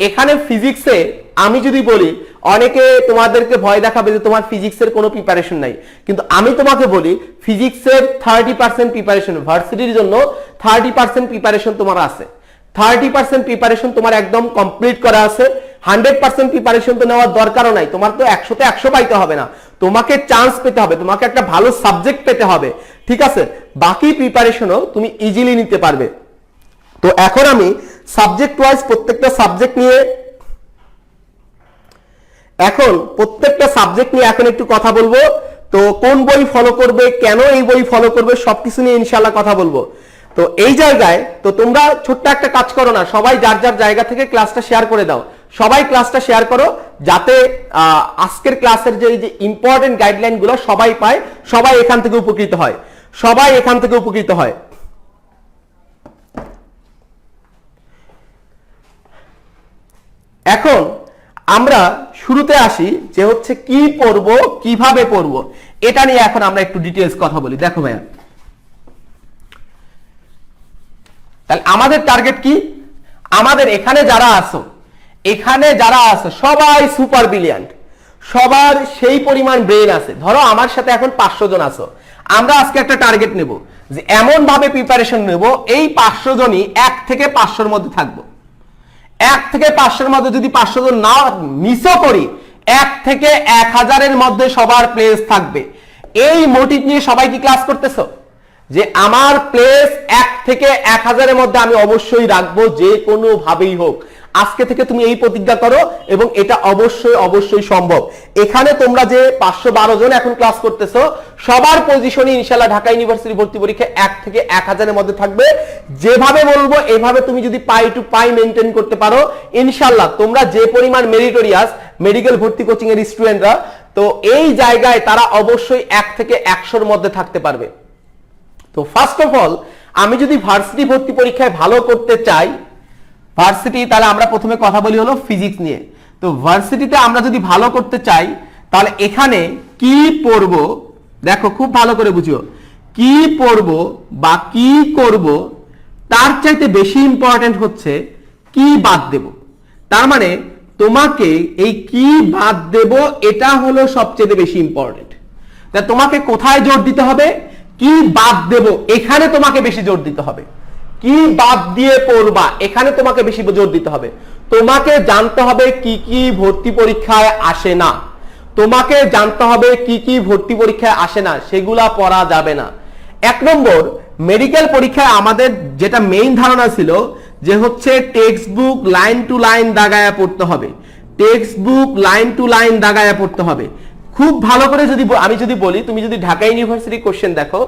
এখানে ফিজিক্সে আমি যদি বলি, অনেকে তোমাদেরকে ভয় দেখাবে যে তোমার ফিজিক্সের কোনো প্রিপারেশন নাই, কিন্তু আমি তোমাকে বলি ফিজিক্সের 30% প্রিপারেশন, ভার্সিটির জন্য 30% প্রিপারেশন তোমার আছে। 30% প্রিপারেশন তোমার একদম কমপ্লিট করা আছে। 100% প্রিপারেশন তো নেওয়ার দরকারও নাই, তোমার তো 100তে 100 পাইতে হবে না, তোমাকে চান্স পেতে হবে, তোমাকে একটা ভালো সাবজেক্ট পেতে হবে, ঠিক আছে? বাকি প্রিপারেশনও তুমি ইজিলি নিতে পারবে। তো এখন আমি সাবজেক্ট ওয়াইজ প্রত্যেকটা সাবজেক্ট নিয়ে এখন একটু কথা বলবো। তো কোন বই ফলো করবে, কেন এই বই ফলো করবে, সবকিছু নিয়ে ইনশাআল্লাহ কথা বলবো। তো এই জায়গায় তো তোমরা ছোট্ট একটা কাজ করো না, সবাই যার যার জায়গা থেকে ক্লাসটা শেয়ার করে দাও, সবাই ক্লাসটা শেয়ার করো, যাতে আজকের ক্লাসের যে ইম্পর্টেন্ট গাইডলাইন গুলো সবাই পায়, সবাই এখান থেকে উপকৃত হয়। এখন আমরা শুরুতে আসি যে হচ্ছে কি পড়বো, কিভাবে পড়বো, এটা নিয়ে এখন আমরা একটু ডিটেইলস কথা বলি। দেখো ভাইয়া, তাহলে আমাদের টার্গেট কি? আমাদের এখানে যারা আছো সবাই সুপার ব্রিলিয়ান্ট, সবার সেই পরিমাণ ব্রেন আছে। ধরো আমার সাথে এখন 500 জন আছো, আমরা আজকে একটা টার্গেট নেব যে এমন ভাবে প্রিপারেশন নেব এই 500 জনই 1 থেকে 500-র মধ্যে থাকবো। 1 থেকে 500-র মধ্যে যদি 500 জন না মিসও করি, 1 থেকে 1000-এর মধ্যে সবার প্লেস থাকবে। এই মোটিভ নিয়ে সবাই কি ক্লাস করতেছো যে আমার প্লেস 1 থেকে 1000-এর মধ্যে আমি অবশ্যই রাখবো, যে কোনো ভাবেই হোক। আজকে থেকে তুমি এই প্রতিজ্ঞা করো এবং এটা অবশ্যই সম্ভব। এখানে তোমরা যে 512 জন এখন ক্লাস করতেছো সবার পজিশনই ইনশাআল্লাহ ঢাকা ইউনিভার্সিটি ভর্তি পরীক্ষায় 1 থেকে 1000-এর মধ্যে থাকবে। যেভাবে বলবো এভাবে তুমি যদি পাই টু পাই মেইনটেইন করতে পারো, ইনশাআল্লাহ তোমরা যে পরিমাণ মেরিটোরিয়াস মেডিকেল ভর্তি কোচিং এর স্টুডেন্টরা, তো এই জায়গায় তারা অবশ্যই 1 থেকে 100-এর মধ্যে থাকতে পারবে। তো ফার্স্ট অফ অল আমি যদি ভার্সিটি ভর্তি পরীক্ষায় ভালো করতে চাই, তাহলে আমরা প্রথমে কথা বলি হলো ফিজিক্স নিয়ে। তো ভার্সিটিতে আমরা যদি ভালো করতে চাই তাহলে এখানে কি পড়বো, দেখো খুব ভালো করে বুঝিও, কি পড়বো বা কি করব তার চাইতে বেশি ইম্পর্টেন্ট হচ্ছে কি বাদ দেব। তার মানে তোমাকে এই কি বাদ দেব এটা হলো সবচেয়ে বেশি ইম্পর্টেন্ট। তোমাকে কোথায় জোর দিতে হবে? কি বাদ দেব এখানে তোমাকে বেশি জোর দিতে হবে। কি বাদ দিয়ে পড়বা এখানে তোমাকে বেশি জোর দিতে হবে। তোমাকে জানতে হবে কি কি ভর্তি পরীক্ষায় আসে না, তোমাকে জানতে হবে কি কি ভর্তি পরীক্ষায় আসে না, সেগুলা পড়া যাবে না। 1 নম্বর, মেডিকেল পরীক্ষায় আমাদের যেটা মেইন ধারণা ছিল যে হচ্ছে text book line to line দাগায়া পড়তে হবে, পড়তে হবে। খুব ভালো করে আমি যদি বলি, তুমি যদি ঢাকা ইউনিভার্সিটি কোশ্চেন দেখো,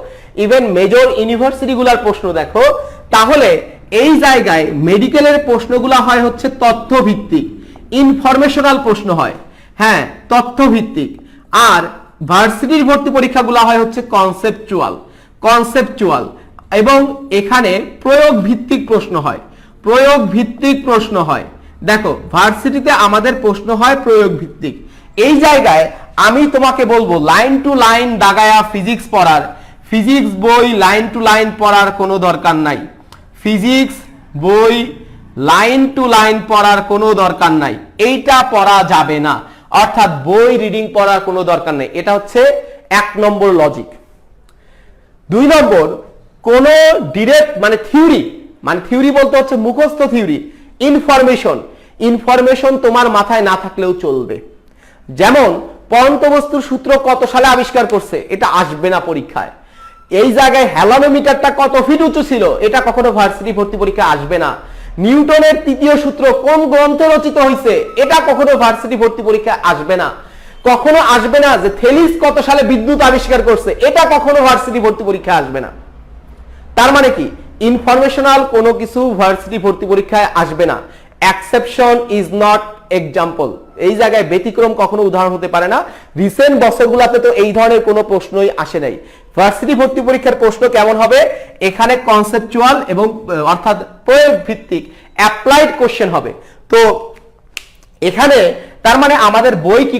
ইভেন মেজর ইউনিভার্সিটি গুলার প্রশ্ন দেখো, তাহলে এই জায়গায় মেডিকেলের প্রশ্নগুলো হয় হচ্ছে তথ্য ভিত্তিক, ইনফরমেশনাল প্রশ্ন হয়, হ্যাঁ তথ্য ভিত্তিক। আর ভার্সিটির ভর্তি পরীক্ষাগুলো হয় হচ্ছে কনসেপচুয়াল এবং এখানে প্রয়োগ ভিত্তিক প্রশ্ন হয়। দেখো ভার্সিটিতে আমাদের প্রশ্ন হয় প্রয়োগ ভিত্তিক। এই জায়গায় আমি তোমাকে বলবো লাইন টু লাইন দাগায়া ফিজিক্স বই লাইন টু লাইন পড়ার কোনো দরকার নাই। ফিজিক্স বই লাইন টু লাইন পড়ার কোনো দরকার নাই, এইটা পড়া যাবে না। অর্থাৎ বই রিডিং পড়ার কোনো দরকার নেই। এটা হচ্ছে 1 নম্বর লজিক। 2 নম্বর, কোন ডিরেক্ট থিওরি বলতে হচ্ছে মুখস্থ থিওরি, ইনফরমেশন তোমার মাথায় না থাকলেও চলবে। যেমন পন্থবস্তুর সূত্র কত সালে আবিষ্কার করছে, এটা আসবে না পরীক্ষায়। এই জায়গায় হ্যালোনোমিটারটা কত ফিট উঁচু ছিল, এটা কখনো ভার্সিটি ভর্তি পরীক্ষা আসবে না। নিউটনের তৃতীয় সূত্র কোন গ্রন্থে রচিত হয়েছে, এটা কখনো ভার্সিটি ভর্তি পরীক্ষা আসবে না। কখনো আসবে না যে থেলিস কত সালে বিদ্যুৎ আবিষ্কার করছে, এটা কখনো ভার্সিটি ভর্তি পরীক্ষা আসবে না। তার মানে কি, ইনফরমেশনাল কোনো কিছু ভার্সিটি ভর্তি পরীক্ষায় আসবে না। এক্সেপশন ইজ নট এক্সাম্পল, এই জায়গায় ব্যতিক্রম কখনো উদাহরণ হতে পারে না। রিসেন্ট বছরগুলোতে তো এই ধরনের কোনো প্রশ্নই আসে নাই। ভার্সিটি ভর্তি পরীক্ষার প্রশ্ন কেমন হবে, এখানে কনসেপচুয়াল এবং অর্থাৎ প্রয়োগ ভিত্তিক অ্যাপ্লাইড কোশ্চেন হবে। তো এখানে তার মানে আমাদের বই কি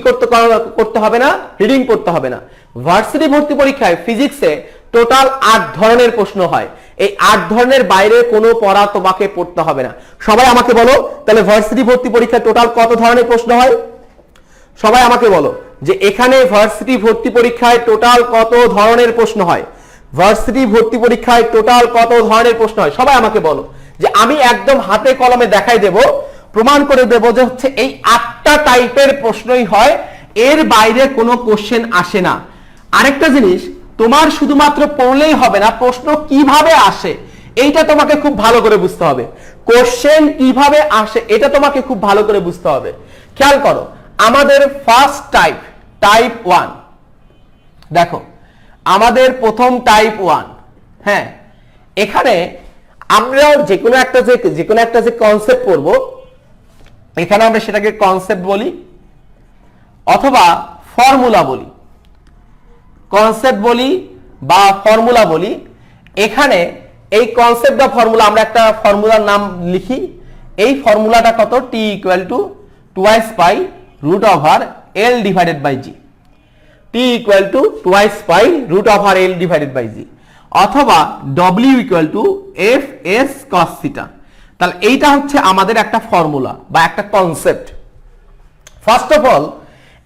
করতে হবে না, রিডিং করতে হবে না। ভার্সিটি ভর্তি পরীক্ষায় ফিজিক্সে টোটাল 8 ধরনের প্রশ্ন হয়। এই 8 ধরনের বাইরে কোনো পড়া তোমাকে পড়তে হবে না। সবাই আমাকে বলো তাহলে ভার্সিটি ভর্তি পরীক্ষায় টোটাল কত ধরনের প্রশ্ন হয়? সবাই আমাকে বলো যে এখানে ভার্সিটি ভর্তি পরীক্ষায় টোটাল কত ধরনের প্রশ্ন হয়। ভার্সিটি ভর্তি পরীক্ষায় টোটাল কত ধরনের প্রশ্ন হয়, সবাই আমাকে বলো। যে আমি একদম হাতে কলমে দেখাই দেব, প্রমাণ করে দেব যে হচ্ছে এই 8টা টাইপের প্রশ্নই হয়, এর বাইরে কোনো কোশ্চেন আসে না। আরেকটা জিনিস, তোমার শুধুমাত্র পড়লেই হবে না, প্রশ্ন কিভাবে আসে এইটা তোমাকে খুব ভালো করে বুঝতে হবে। কোশ্চেন কিভাবে আসে এটা তোমাকে খুব ভালো করে বুঝতে হবে। খেয়াল করো, আমাদের ফার্স্ট টাইপ 1, দেখো আমাদের প্রথম টাইপ 1, হ্যাঁ, এখানে আমরা যে কোনো একটা যে কনসেপ্ট পড়ব, এখানে আমরা সেটাকে কনসেপ্ট বলি অথবা ফর্মুলা বলি, কনসেপ্ট বলি বা ফর্মুলা বলি। এখানে এই কনসেপ্ট বা ফর্মুলা, আমরা একটা ফর্মুলার নাম লিখি। এই ফর্মুলাটা কত, t = 2 pi √L divided by g, t = 2 pi √L divided by g, অথবা w = f(s cos θ)। তাহলে এইটা হচ্ছে আমাদের একটা ফর্মুলা বা একটা কনসেপ্ট। ফার্স্ট অফ অল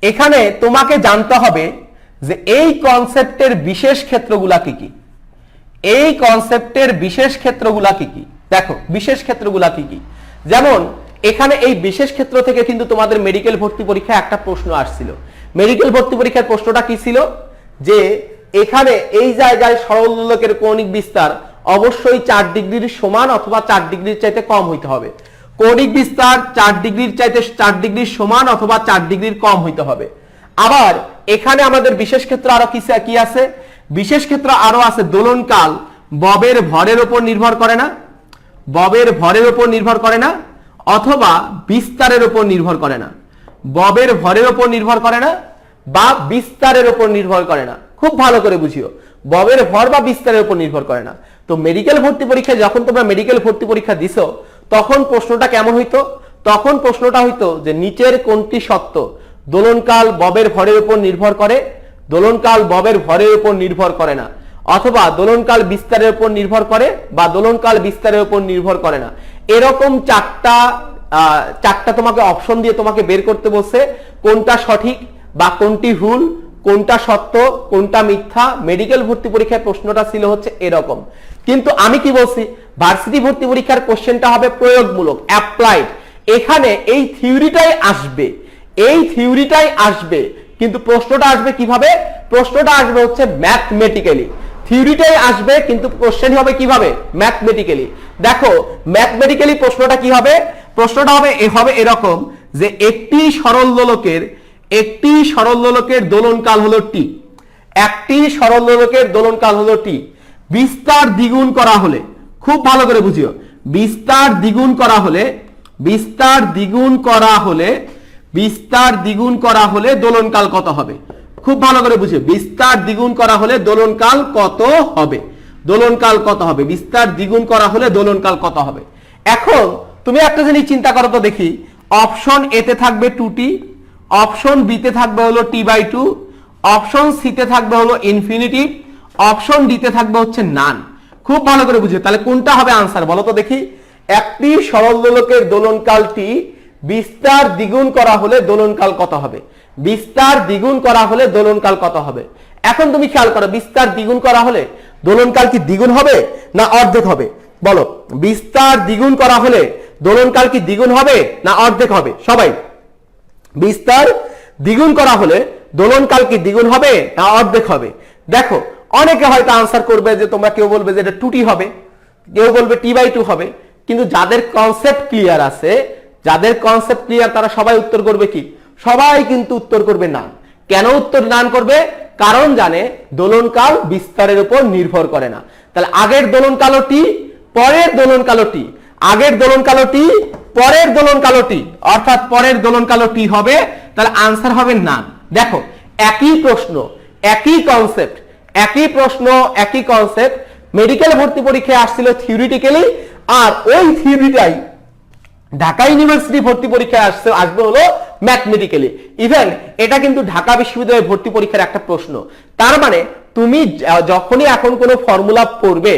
এখানে তোমাকে জানতে হবে যে এই কনসেপ্টের বিশেষ ক্ষেত্রগুলা কি কি। এই কনসেপ্টের বিশেষ ক্ষেত্রগুলা কি কি, দেখো বিশেষ ক্ষেত্রগুলা কি কি। যেমন এখানে এই বিশেষ ক্ষেত্র থেকে কিন্তু তোমাদের মেডিকেল ভর্তি পরীক্ষায় একটা প্রশ্ন আসছিল। মেডিকেল ভর্তি পরীক্ষার প্রশ্নটা কি ছিল, যে এখানে এই জায়গায় সরল দোলকের কৌণিক বিস্তার অবশ্যই 4 ডিগ্রির সমান অথবা 4 ডিগ্রির চাইতে কম হইতে হবে। কৌণিক বিস্তার 4 ডিগ্রির চাইতে 4 ডিগ্রির সমান অথবা 4 ডিগ্রির কম হইতে হবে। আবার এখানে আমাদের বিশেষ ক্ষেত্র আরো কি আছে, বিশেষ ক্ষেত্র আরো আছে দোলনকাল ববের ভরের উপর নির্ভর করে না, ববের ভরের উপর নির্ভর করে না, অথবা বিস্তারের উপর নির্ভর করে না। ববের ভরের উপর নির্ভর করে না বা বিস্তারের উপর নির্ভর করে না। খুব ভালো করে বুঝিও, ববের ভর বা বিস্তারের উপর নির্ভর করে না। তো মেডিকেল ভর্তি পরীক্ষায় যখন তোমরা মেডিকেল ভর্তি পরীক্ষা দিছো, তখন প্রশ্নটা কেমন হইতো, তখন প্রশ্নটা হইতো যে নিচের কোনটি সত্য, দোলনকাল ববের ভরের উপর নির্ভর করে, দোলনকাল ববের ভরের উপর নির্ভর করে না, অথবা দোলনকাল বিস্তারের উপর নির্ভর করে বা দোলনকাল বিস্তারের উপর নির্ভর করে না। এরকম চারটা তোমাকে অপশন দিয়ে তোমাকে বের করতে বলছে কোনটা সঠিক বা কোনটি ভুল, কোনটা সত্য কোনটা মিথ্যা। মেডিকেল ভর্তি পরীক্ষার প্রশ্নটা ছিল হচ্ছে এরকম। কিন্তু আমি কি বলছি, ভার্সিটি ভর্তি পরীক্ষার কোশ্চেনটা হবে প্রয়োগমূলক, অ্যাপ্লাইড। এখানে এই থিওরিটাই আসবে, এই থিওরিটাই আসবে, কিন্তু প্রশ্নটা আসবে কিভাবে, প্রশ্নটা আসবে হচ্ছে ম্যাথমেটিক্যালি। থিওরিটাই আসবে কিন্তু কোশ্চেন হবে কিভাবে, ম্যাথমেটিক্যালি। দেখো ম্যাথমেটিক্যালি প্রশ্নটা কি হবে, প্রশ্নটা হবে এরকম যে একটি সরল দোলকের দোলনকাল হলো টি, একটি সরল দোলকের দোলনকাল হলো টি। বিস্তার দ্বিগুণ করা হলে, খুব ভালো করে বুঝিও, বিস্তার দ্বিগুণ করা হলে দোলনকাল কত হবে। খুব ভালো করে বুঝিও, বিস্তার দ্বিগুণ করা হলে দোলনকাল কত হবে, দোলনকাল কত হবে, বিস্তার দ্বিগুণ করা হলে দোলনকাল কত হবে। এখন তুমি একটা জিনিস চিন্তা করো তো দেখি, অপশন এ তে থাকবে 2t, অপশন বি তে থাকবে হলো t/2, অপশন সি তে থাকবে হলো ইনফিনিটিভ, অপশন ডি তে থাকবে হচ্ছে নান। খুব ভালো করে বুঝিও, তাহলে কোনটা হবে আনসার বলো তো দেখি। একটি সরল দোলকের দোলনকাল টি, বিস্তার দ্বিগুণ করা হলে দোলনকাল কত হবে, বিস্তার দ্বিগুণ করা হলে দোলনকাল কত হবে। এখন তুমি খেয়াল করো, বিস্তার দ্বিগুণ করা হলে দোলনকাল কি দ্বিগুণ হবে না অর্ধেক হবে, বলো। বিস্তার দ্বিগুণ করা হলে দোলনকাল কি দ্বিগুণ হবে না অর্ধেক হবে, সবাই। বিস্তার দ্বিগুণ করা হলে দোলনকাল কি দ্বিগুণ হবে না অর্ধেক হবে? দেখো অনেকে হয়তো আনসার করবে যে তোমরা কেউ বলবে যে এটা 2t হবে, কেউ বলবে t/2 হবে, কিন্তু যাদের কনসেপ্ট ক্লিয়ার আছে, যাদের কনসেপ্ট ক্লিয়ার তারা সবাই উত্তর করবে কি? সবাই কিন্তু উত্তর করবে না। কেন উত্তর নান করবে? কারণ জানে দোলনকাল বিস্তারের উপর নির্ভর করে না। তাহলে আগের দোলনকালও টি, পরের দোলনকালও টি, আগের দোলনকালও টি, পরের দোলনকালও টি, অর্থাৎ পরের দোলনকালও টি হবে। তাহলে আনসার হবে না। দেখো একই প্রশ্ন, একই কনসেপ্ট, একই প্রশ্ন, একই কনসেপ্ট মেডিকেল ভর্তি পরীক্ষায় আসছিল থিওরিটিক্যালি, আর ওই থিওরিটাই ঢাকা ইউনিভার্সিটি ভর্তি পরীক্ষায় আসবে হলো ম্যাথমেটিক্যালি। ইভেন এটা কিন্তু ঢাকা বিশ্ববিদ্যালয়ের ভর্তি পরীক্ষার একটা প্রশ্ন। তার মানে তুমি যখনই এখন কোনো ফর্মুলা পড়বে,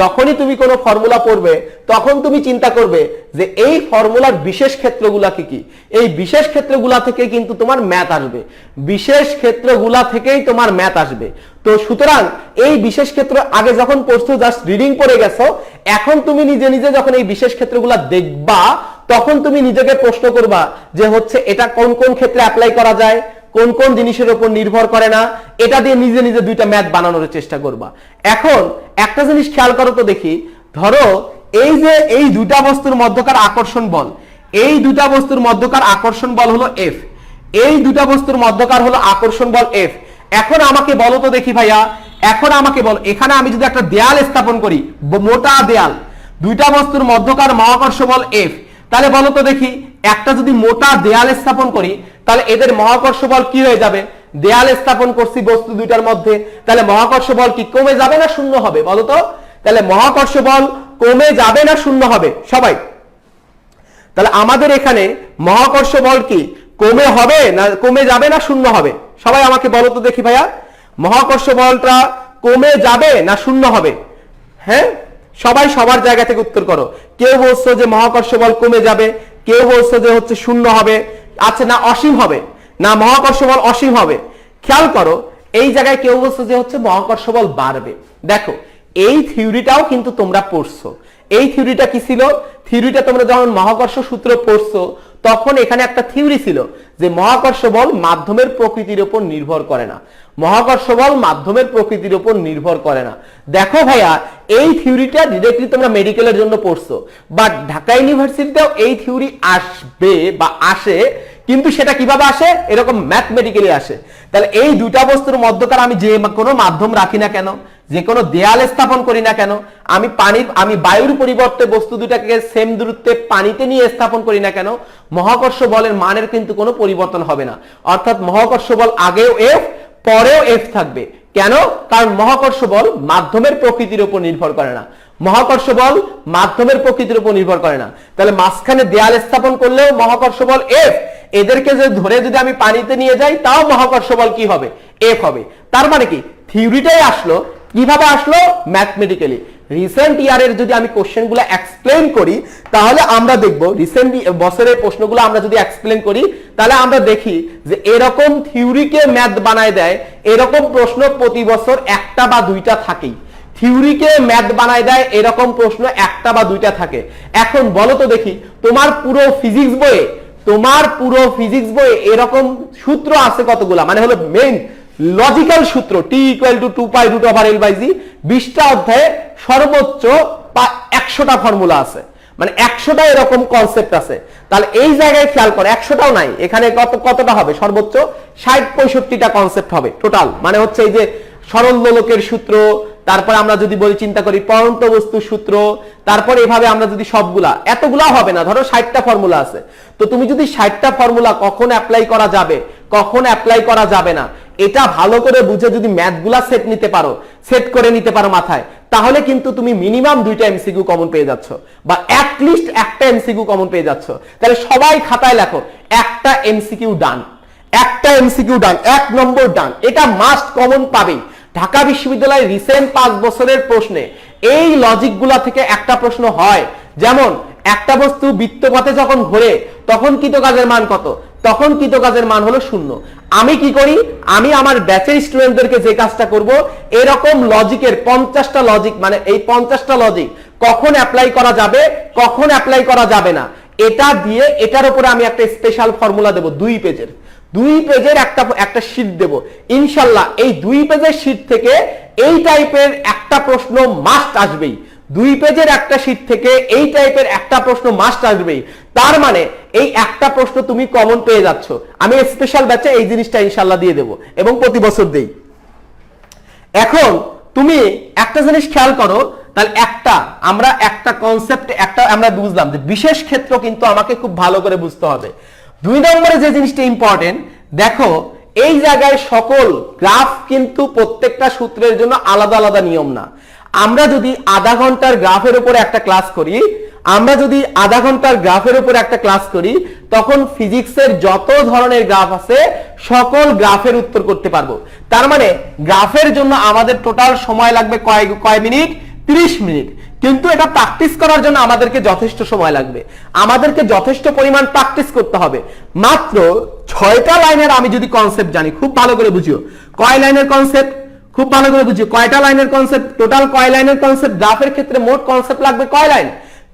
যখনই তুমি কোনো ফর্মুলা পড়বে, তখন তুমি চিন্তা করবে যে এই ফর্মুলার বিশেষ ক্ষেত্রগুলা কি কি। এই বিশেষ ক্ষেত্রগুলা থেকে কিন্তু তোমার ম্যাথ আসবে, বিশেষ ক্ষেত্রগুলা থেকেই তোমার ম্যাথ আসবে। তো সুতরাং এই বিশেষ ক্ষেত্র আগে যখন পড়ছো জাস্ট রিডিং পড়ে গেছো, এখন তুমি নিজে নিজে যখন এই বিশেষ ক্ষেত্রগুলা দেখবা, তখন তুমি নিজেকে প্রশ্ন করবা যে হচ্ছে এটা কোন কোন ক্ষেত্রে অ্যাপ্লাই করা যায়, কোন কোন জিনিসের উপর নির্ভর করে না, এটা দিয়ে নিজে নিজে দুইটা ম্যাথ বানানোর চেষ্টা করবা। এখন একটা জিনিস খেয়াল করো তো দেখি, ধরো এই যে এই দুটা বস্তুর মধ্যকার আকর্ষণ বল, এই দুটা বস্তুর মধ্যকার আকর্ষণ বল হলো এফ, এই দুটা বস্তুর মধ্যকার হলো আকর্ষণ বল এফ। এখন আমাকে বলো তো দেখি ভাইয়া, এখন আমাকে বল, এখানে আমি যদি একটা দেয়াল স্থাপন করি, মোটা দেয়াল, দুইটা বস্তুর মধ্যকার মহাকর্ষ বল এফ, তাহলে বলো তো দেখি একটা যদি মোটা দেয়াল স্থাপন করি, তাহলে এদের মহাকর্ষ বল কি হয়ে যাবে? দেয়াল স্থাপন করছি বস্তু দুইটার মধ্যে, তাহলে মহাকর্ষ বল কি কমে যাবে না শূন্য হবে? বলো তো, তাহলে মহাকর্ষ বল কমে যাবে না শূন্য হবে? সবাই তাহলে আমাদের এখানে মহাকর্ষ বল কি কমে হবে না কমে যাবে না শূন্য হবে? সবাই আমাকে বলো তো দেখি ভাইয়া, মহাকর্ষ বলটা কমে যাবে না শূন্য হবে? হ্যাঁ, সবাই সবার জায়গা থেকে উত্তর করো। কেউ বলছো যে মহাকর্ষ বল কমে যাবে, কেউ বলছো যে হচ্ছে শূন্য হবে, আচ্ছা না অসীম হবে, না মহাকর্ষ বল অসীম হবে। খেয়াল করো এই জায়গায় কেউ বলছো যে হচ্ছে মহাকর্ষ বল বাড়বে। দেখো এই থিওরিটাও কিন্তু তোমরা পড়ছো। এই থিওরিটা কি ছিল? থিওরিটা তোমরা যখন মহাকর্ষ সূত্র পড়ছো তখন এখানে একটা থিওরি ছিল যে মহাকর্ষ বল মাধ্যমের প্রকৃতির উপর নির্ভর করে না, মহাকর্ষ বল মাধ্যমের প্রকৃতির উপর নির্ভর করে না। দেখো ভাইয়া এই থিওরিটা ডিরেক্টলি তোমরা মেডিকেলের জন্য পড়ছো, বাট ঢাকা ইউনিভার্সিটিতেও এই থিওরি আসবে বা আসে, কিন্তু সেটা কিভাবে আসে? এরকম ম্যাথমেটিক্যালি আসে। তাহলে এই দুটা বস্তুর মধ্যকার আমি যে কোনো মাধ্যম রাখি না কেন, যে কোনো দেয়াল স্থাপন করি না কেন, আমি বায়ুর পরিবর্তে বস্তু দুটাকে সেম দূরত্বে পানিতে নিয়ে স্থাপন করি না কেন, মহাকর্ষ বলের মানের কিন্তু কোনো পরিবর্তন হবে না। অর্থাৎ মহাকর্ষ বল আগেও এফ, পরেও এফ থাকবে। কেন? কারণ মহাকর্ষ বল মাধ্যমের প্রকৃতির উপর নির্ভর করে না, মহাকর্ষ বল মাধ্যমের প্রকৃতির উপর নির্ভর করে না। তাহলে মাঝখানে দেয়াল স্থাপন করলেও মহাকর্ষ বল এফ, এদেরকে ধরে যদি আমি পানিতে নিয়ে যাই তাও মহাকর্ষ বল কি হবে? এফ হবে। তার মানে কি থিওরিটাই আসলো, কিভাবে আসলো? ম্যাথমেটিক্যালি। রিসেন্ট ইয়ারের যদি আমি কোশ্চেনগুলো এক্সপ্লেন করি তাহলে আমরা দেখব, রিসেন্ট বছরের প্রশ্নগুলো আমরা যদি এক্সপ্লেন করি তাহলে আমরা দেখি যে এরকম থিওরিকে ম্যাথ বানায় দেয়, এরকম প্রশ্ন প্রতি বছর একটা বা দুইটা থাকেই। থিওরিকে ম্যাথ বানায় দেয় এরকম প্রশ্ন একটা বা দুইটা থাকে। এখন বলো তো দেখি তোমার পুরো ফিজিক্স বইয়ে এরকম সূত্র আছে কতগুলা? মানে হলো মেইন লজিক্যাল সূত্র T = 2π√L/g 20টা অধ্যায়ে সর্বোচ্চ 100টা ফর্মুলা আছে, মানে 100টা এরকম কনসেপ্ট আছে। তাহলে এই জায়গায় খেয়াল করো 100টাও নাই, এখানে কতটা হবে? সর্বোচ্চ 60-65টা কনসেপ্ট হবে টোটাল। মানে হচ্ছে এই যে সরল দোলকের সূত্র, তারপর আমরা যদি বলি চিন্তা করি পরন্ত বস্তুর সূত্র, তারপর এভাবে আমরা যদি সবগুলা, এতগুলা হবে না, ধরো 60টা ফর্মুলা আছে। তো তুমি যদি 60টা ফর্মুলা কখন অ্যাপ্লাই করা যাবে, কখন অ্যাপ্লাই করা যাবে না, এটা ভালো করে বুঝে যদি ম্যাথগুলা সেট করে নিতে পারো মাথায়, তাহলে কিন্তু তুমি মিনিমাম 2টা এমসিকিউ কমন পেয়ে যাচ্ছ, বা অ্যাটলিস্ট একটা এমসিকিউ কমন পেয়ে যাচ্ছ। তাহলে সবাই খাতায় লেখো একটা এমসিকিউ ডান, একটা এমসিকিউ ডান, 1 নম্বর ডান, এটা মাস্ট কমন পাবেই। ঢাকা বিশ্ববিদ্যালয়ের রিসেন্ট 5 বছরের প্রশ্নে এই লজিকগুলা থেকে একটা প্রশ্ন হয়, যেমন একটা বস্তু বৃত্তপথে যখন ঘোরে তখন কৃতকাজের মান কত? তখন কৃতকাজের মান হলো 0। আমি কি করি? আমি আমার ব্যাচের স্টুডেন্টদেরকে যে কাজটা করব, এরকম লজিকের 50টা লজিক, মানে এই 50টা লজিক কখন অ্যাপ্লাই করা যাবে, কখন অ্যাপ্লাই করা যাবে না, এটা দিয়ে এটার উপরে আমি একটা স্পেশাল ফর্মুলা দেব 2 পেজের। 2 পেজের একটা শীট দেব ইনশাআল্লাহ। এই 2 পেজের শীট থেকে এই টাইপের একটা প্রশ্ন মাস্ট আসবেই। 2 পেজের একটা শীট থেকে এই টাইপের একটা প্রশ্ন মাস্ট আসবেই। তার মানে এই একটা প্রশ্ন তুমি কমন পেয়ে যাচ্ছ। আমি স্পেশাল ব্যাচে এই জিনিসটা ইনশাআল্লাহ দিয়ে দেব এবং প্রতি বছর দেই। এখন তুমি একটা জিনিস খেয়াল করো, তাহলে একটা কনসেপ্ট আমরা বুঝলাম যে বিশেষ ক্ষেত্র কিন্তু আমাকে খুব ভালো করে বুঝতে হবে। 2 নম্বরে যে জিনিসটা ইম্পর্টেন্ট, দেখো এই জায়গায় সকল গ্রাফ কিন্তু প্রত্যেকটা সূত্রের জন্য আলাদা আলাদা নিয়ম না। আমরা যদি আধা ঘন্টার গ্রাফের উপরে একটা ক্লাস করি, তখন ফিজিক্সের যত ধরনের গ্রাফ আছে সকল গ্রাফের উত্তর করতে পারবো। তার মানে গ্রাফের জন্য আমাদের টোটাল সময় লাগবে কয় মিনিট? 30 মিনিট। কিন্তু এটা প্র্যাকটিস করার জন্য আমাদেরকে যথেষ্ট সময় লাগবে, আমাদেরকে যথেষ্ট পরিমাণ প্র্যাকটিস করতে হবে। মাত্র 6টা লাইনের আমি যদি কনসেপ্ট জানি, খুব ভালো করে বুঝিও কয় লাইনের কনসেপ্ট, খুব ভালো করে বুঝিও কয়টা লাইনের কনসেপ্ট, টোটাল কয় লাইনের কনসেপ্ট। গ্রাফের ক্ষেত্রে মোট কনসেপ্ট লাগবে কয় লাইন?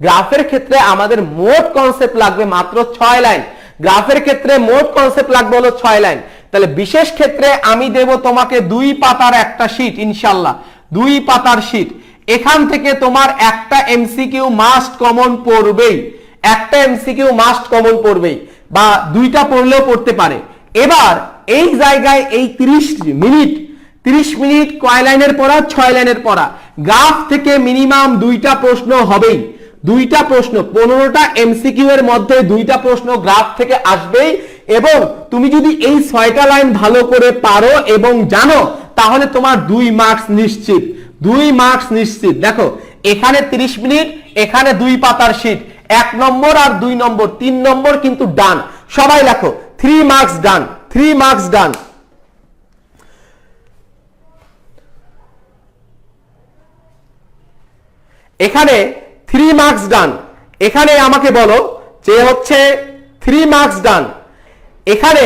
গ্রাফের ক্ষেত্রে আমাদের মোট কনসেপ্ট লাগবে মাত্র 6 লাইন। গ্রাফের ক্ষেত্রে মোট কনসেপ্ট লাগবে হলো 6 লাইন। তাহলে বিশেষ ক্ষেত্রে আমি দেব তোমাকে 2 পাতার একটা শীট ইনশাআল্লাহ, 2 পাতার শীট। এখান থেকে তোমার একটা এমসিকিউ মাস্ট কমন পড়বেই, বা 2টা পড়লেও পড়তে পারে। এবার এই জায়গায় এই 30 মিনিট কয় লাইনের পড়া? 6 লাইনের পড়া। গ্রাফ থেকে মিনিমাম 2টা প্রশ্ন হবেই, 2টা প্রশ্ন, 15টা এমসিকিউ এর মধ্যে 2টা প্রশ্ন গ্রাফ থেকে আসবেই। এবং তুমি যদি এই 6টা লাইন ভালো করে পারো এবং জানো, তাহলে তোমার 2 মার্কস নিশ্চিত, 2 মার্কস নিশ্চিত। দেখো এখানে 30 মিনিট, এখানে 2 পাতার শীট, 1 নম্বর আর 2 নম্বর, 3 নম্বর কিন্তু ডান। সবাই লেখো 3 মার্কস ডান, 3 মার্কস ডান। এখানে 3 মার্কস ডান। এখানে আমাকে বলো যে হচ্ছে 3 মার্কস ডান। এখানে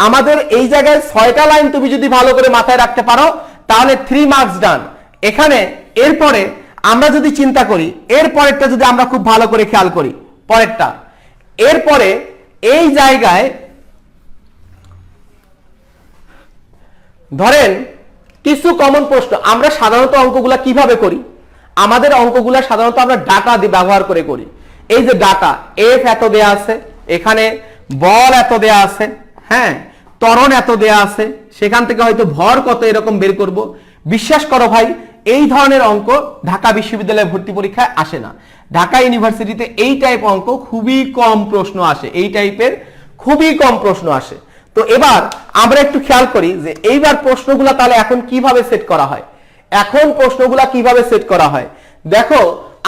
আমাদের এই জায়গায় 6টা লাইন তুমি যদি ভালো করে মাথায় রাখতে পারো, তাহলে 3 মার্কস ডান। এখানে এরপরে আমরা যদি চিন্তা করি, এর পরেরটা যদি আমরা খুব ভালো করে খেয়াল করি, পরেরটা, এরপরে এই জায়গায় ধরেন কিছু কমন প্রশ্ন। আমরা সাধারণত অঙ্কগুলা কিভাবে করি? আমাদের অঙ্কগুলা সাধারণত আমরা ডাটা দিয়ে ব্যবহার করে করি। এই যে ডাটা, এফ এত দেয়া আছে, এখানে বল এত দেয়া আছে, হ্যাঁ, ত্বরণ এত দেয়া আছে, সেখান থেকে হয়তো ভর কত এরকম বের করব। বিশ্বাস করো ভাই, এই ধরনের অঙ্ক ঢাকা বিশ্ববিদ্যালয়ে ভর্তি পরীক্ষায় আসে না। ঢাকা ইউনিভার্সিটিতে এই টাইপ অঙ্ক খুবই কম প্রশ্ন আসে, এই টাইপের খুবই কম প্রশ্ন আসে। তো এবার আমরা একটু খেয়াল করি যে এইবার প্রশ্নগুলো তাহলে এখন কিভাবে সেট করা হয়। এখন প্রশ্নগুলা কিভাবে সেট করা হয়, দেখো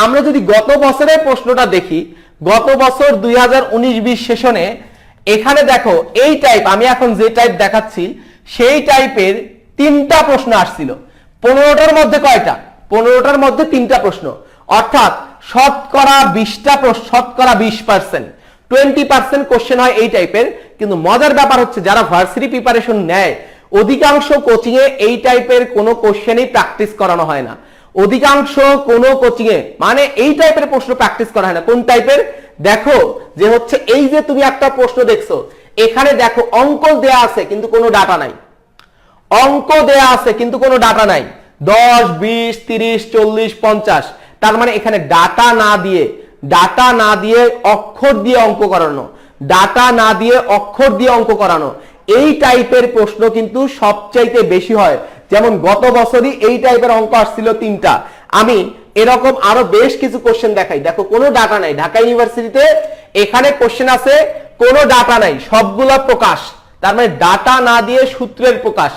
আমরা যদি গত বছরের প্রশ্নটা দেখি, গত বছর 2019-20 সেশনে এখানে দেখো এই টাইপ, আমি এখন যে টাইপ দেখাচ্ছি সেই টাইপের 3টা প্রশ্ন আসছিল। 15টার মধ্যে কয়টা? 15টার মধ্যে 3টা প্রশ্ন, অর্থাৎ শতকরা 20টা প্রশ্ন, শতকরা 20%, 20% কোশ্চেন হয় এই টাইপের। কিন্তু মজার ব্যাপার হচ্ছে যারা ভার্সিটি প্রিপারেশন নেয়, অধিকাংশ কোচিং এ এই টাইপের কোনো কোশ্চেনই প্র্যাকটিস করানো হয় না। অধিকাংশ কোনো কোচিং এ মানে এই টাইপের প্রশ্ন প্র্যাকটিস করা হয় না। কোন টাইপের? দেখো যে হচ্ছে এই যে তুমি একটা প্রশ্ন দেখছো, এখানে দেখো অঙ্ক দেয়া আছে কিন্তু কোনো ডাটা নাই, অঙ্ক দেয়া আছে কিন্তু কোনো ডাটা নাই, 10, 20, 30, 40, 50। তার মানে এখানে ডাটা না দিয়ে অক্ষর দিয়ে অঙ্ক করানো, ডাটা না দিয়ে অক্ষর দিয়ে অঙ্ক করানো, এই টাইপের প্রশ্ন কিন্তু সবচাইতে বেশি হয়। যেমন গত বছরই এই টাইপের অঙ্ক আসছিল 3টা। আমি এরকম আরো বেশ কিছু কোশ্চেন দেখাই, দেখো কোনো ডাটা নাই। ঢাকা ইউনিভার্সিটিতে এখানে কোশ্চেন আছে, কোনো ডাটা নাই, সবগুলা প্রকাশ। তার মানে ডাটা না দিয়ে সূত্রের প্রকাশ,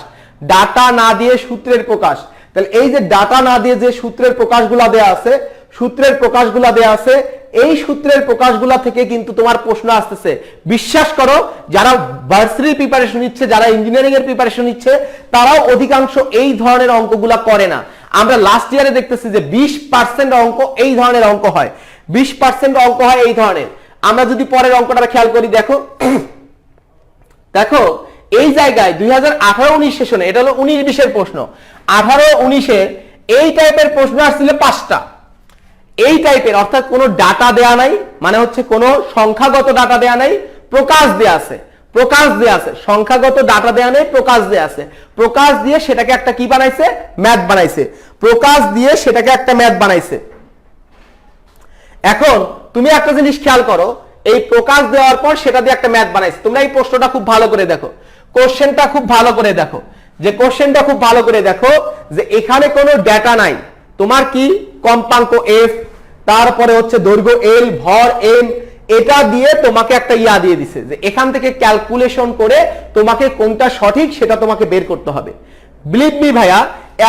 ডাটা না দিয়ে সূত্রের প্রকাশ। তাহলে এই যে ডাটা না দিয়ে যে সূত্রের প্রকাশগুলা দেয়া আছে, সূত্রের প্রকাশগুলা দেয়া আছে, এই সূত্রের প্রকাশগুলা থেকে কিন্তু তোমার প্রশ্ন আসতেছে। বিশ্বাস করো, যারা ভার্সিটি প্রিপারেশন নিচ্ছে, যারা ইঞ্জিনিয়ারিং এর প্রিপারেশন নিচ্ছে, তারাও অধিকাংশ এই ধরনের অঙ্কগুলা করে না। আমরা লাস্ট ইয়ারে দেখতেছি যে 20% অঙ্ক এই ধরনের অঙ্ক হয়, 20% অঙ্ক হয় এই ধরনের। আমরা যদি পরের অঙ্কটা খেয়াল করি, দেখো দেখো এই জায়গায় 2018-19 সেশনে, এটা হলো 19-20 এর প্রশ্ন, 18-19-এর এই টাইপের প্রশ্ন আসছিল 5টা, এই টাইপের, অর্থাৎ কোনো ডাটা দেয়া নাই, মানে হচ্ছে কোনো সংখ্যাগত ডাটা দেয়া নাই, প্রকাশ দেয়া আছে। প্রকাশ দেয়া আছে, সংখ্যাগত ডাটা দেয়া নেই, প্রকাশ দেয়া আছে। প্রকাশ দিয়ে সেটাকে একটা কি বানাইছে, ম্যাথ বানাইছে। প্রকাশ দিয়ে সেটাকে একটা ম্যাথ বানাইছে। এখন তুমি একটা জিনিস খেয়াল করো, এই প্রকাশ দেওয়ার পর সেটা দিয়ে একটা ম্যাথ বানাইছে। তোমরা এই প্রশ্নটা খুব ভালো করে দেখো, কোশ্চেনটা খুব ভালো করে দেখো, যে কোশ্চেনটা খুব ভালো করে দেখো যে এখানে কোনো ডেটা নাই। তোমার কি কম্পাঙ্ক এফ, তারপরে হচ্ছে দৈর্ঘ্য এল, ভর এম, এটা দিয়ে তোমাকে একটা ইয়া দিয়ে দিছে যে এখান থেকে ক্যালকুলেশন করে তোমাকে কোনটা সঠিক সেটা তোমাকে বের করতে হবে। বিলিভ মি ভাইয়া,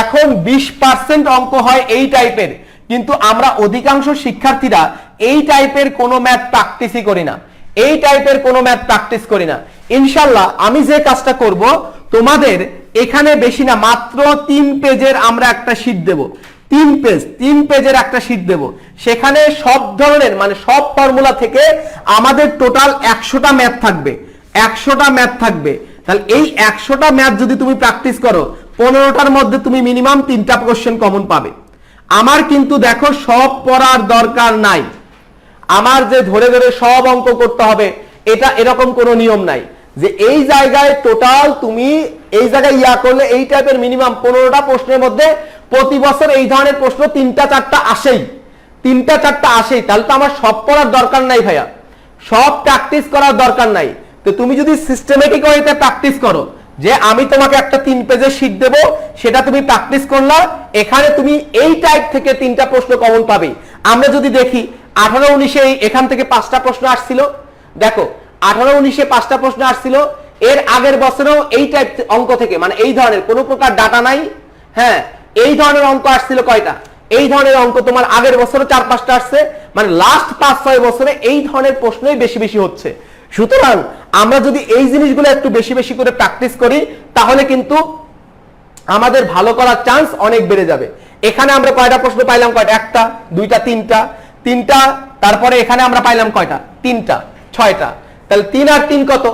এখন 20% অঙ্ক হয় এই টাইপের, কিন্তু আমরা অধিকাংশ শিক্ষার্থীরা এই টাইপের কোনো ম্যাথ প্র্যাকটিসই করি না, এই টাইপের কোনো ম্যাথ প্র্যাকটিস করি না। ইনশাআল্লাহ আমি যে কাজটা করব, তোমাদের এখানে বেশি না, মাত্র 3 পেজের আমরা একটা শীট দেব। 3 পেজের একটা শীট দেব। সেখানে সব ধরনের মানে সব ফর্মুলা থেকে আমাদের টোটাল 100টা ম্যাথ থাকবে, 100টা ম্যাথ থাকবে। তাহলে এই 100টা ম্যাথ যদি তুমি প্র্যাকটিস করো, 15টার মধ্যে তুমি মিনিমাম 3টা কোশ্চেন কমন পাবে। আমার কিন্তু দেখো সব পড়ার দরকার নাই, আমার যে ধরে ধরে সব অঙ্ক করতে হবে এটা এরকম কোনো নিয়ম নাই, যে এই জায়গায় টোটাল তুমি এই জায়গায় ইয়া করলে এই টাইপের মিনিমাম 15টা প্রশ্নের মধ্যে প্রতি বছর এই ধরনের প্রশ্ন 3টা 4টা আসেই, 3টা 4টা আসেই। তাহলে তো আমার সব পড়ার দরকার নাই ভাইয়া, সব প্র্যাকটিস করার দরকার নাই। তো তুমি যদি সিস্টেমেটিক ওয়েতে প্র্যাকটিস করো, যে আমি তোমাকে একটা 3 পেজের শীট দেব, সেটা তুমি প্র্যাকটিস করলা, এখানে তুমি এই টাইপ থেকে 3টা প্রশ্ন কমন পাবে। আমরা যদি দেখি 18-19 এখান থেকে 5টা প্রশ্ন আসছিল, দেখো 18-19 5টা প্রশ্ন আসছিল। এর আগের বছরেও এই টাইপ অঙ্ক থেকে, মানে এই ধরনের কোনো প্রকার ডাটা নাই, হ্যাঁ, এই ধরনের অঙ্ক আসছিল কয়টা, এই ধরনের অঙ্ক তোমার আগের বছরে 4-5টা আসছে, মানে লাস্ট 5-6 বছরে এই ধরনের প্রশ্নই বেশি বেশি হচ্ছে। সুতরাং আমরা যদি এই জিনিসগুলো একটু বেশি বেশি করে প্র্যাকটিস করি, তাহলে কিন্তু আমাদের ভালো করার চান্স অনেক বেড়ে যাবে। এখানে আমরা কয়টা প্রশ্ন পাইলাম, কয়টা, 1টা 2টা 3টা, তারপরে এখানে আমরা পাইলাম কয়টা, 3টা 6টা। তাহলে 3 আর 3 কত,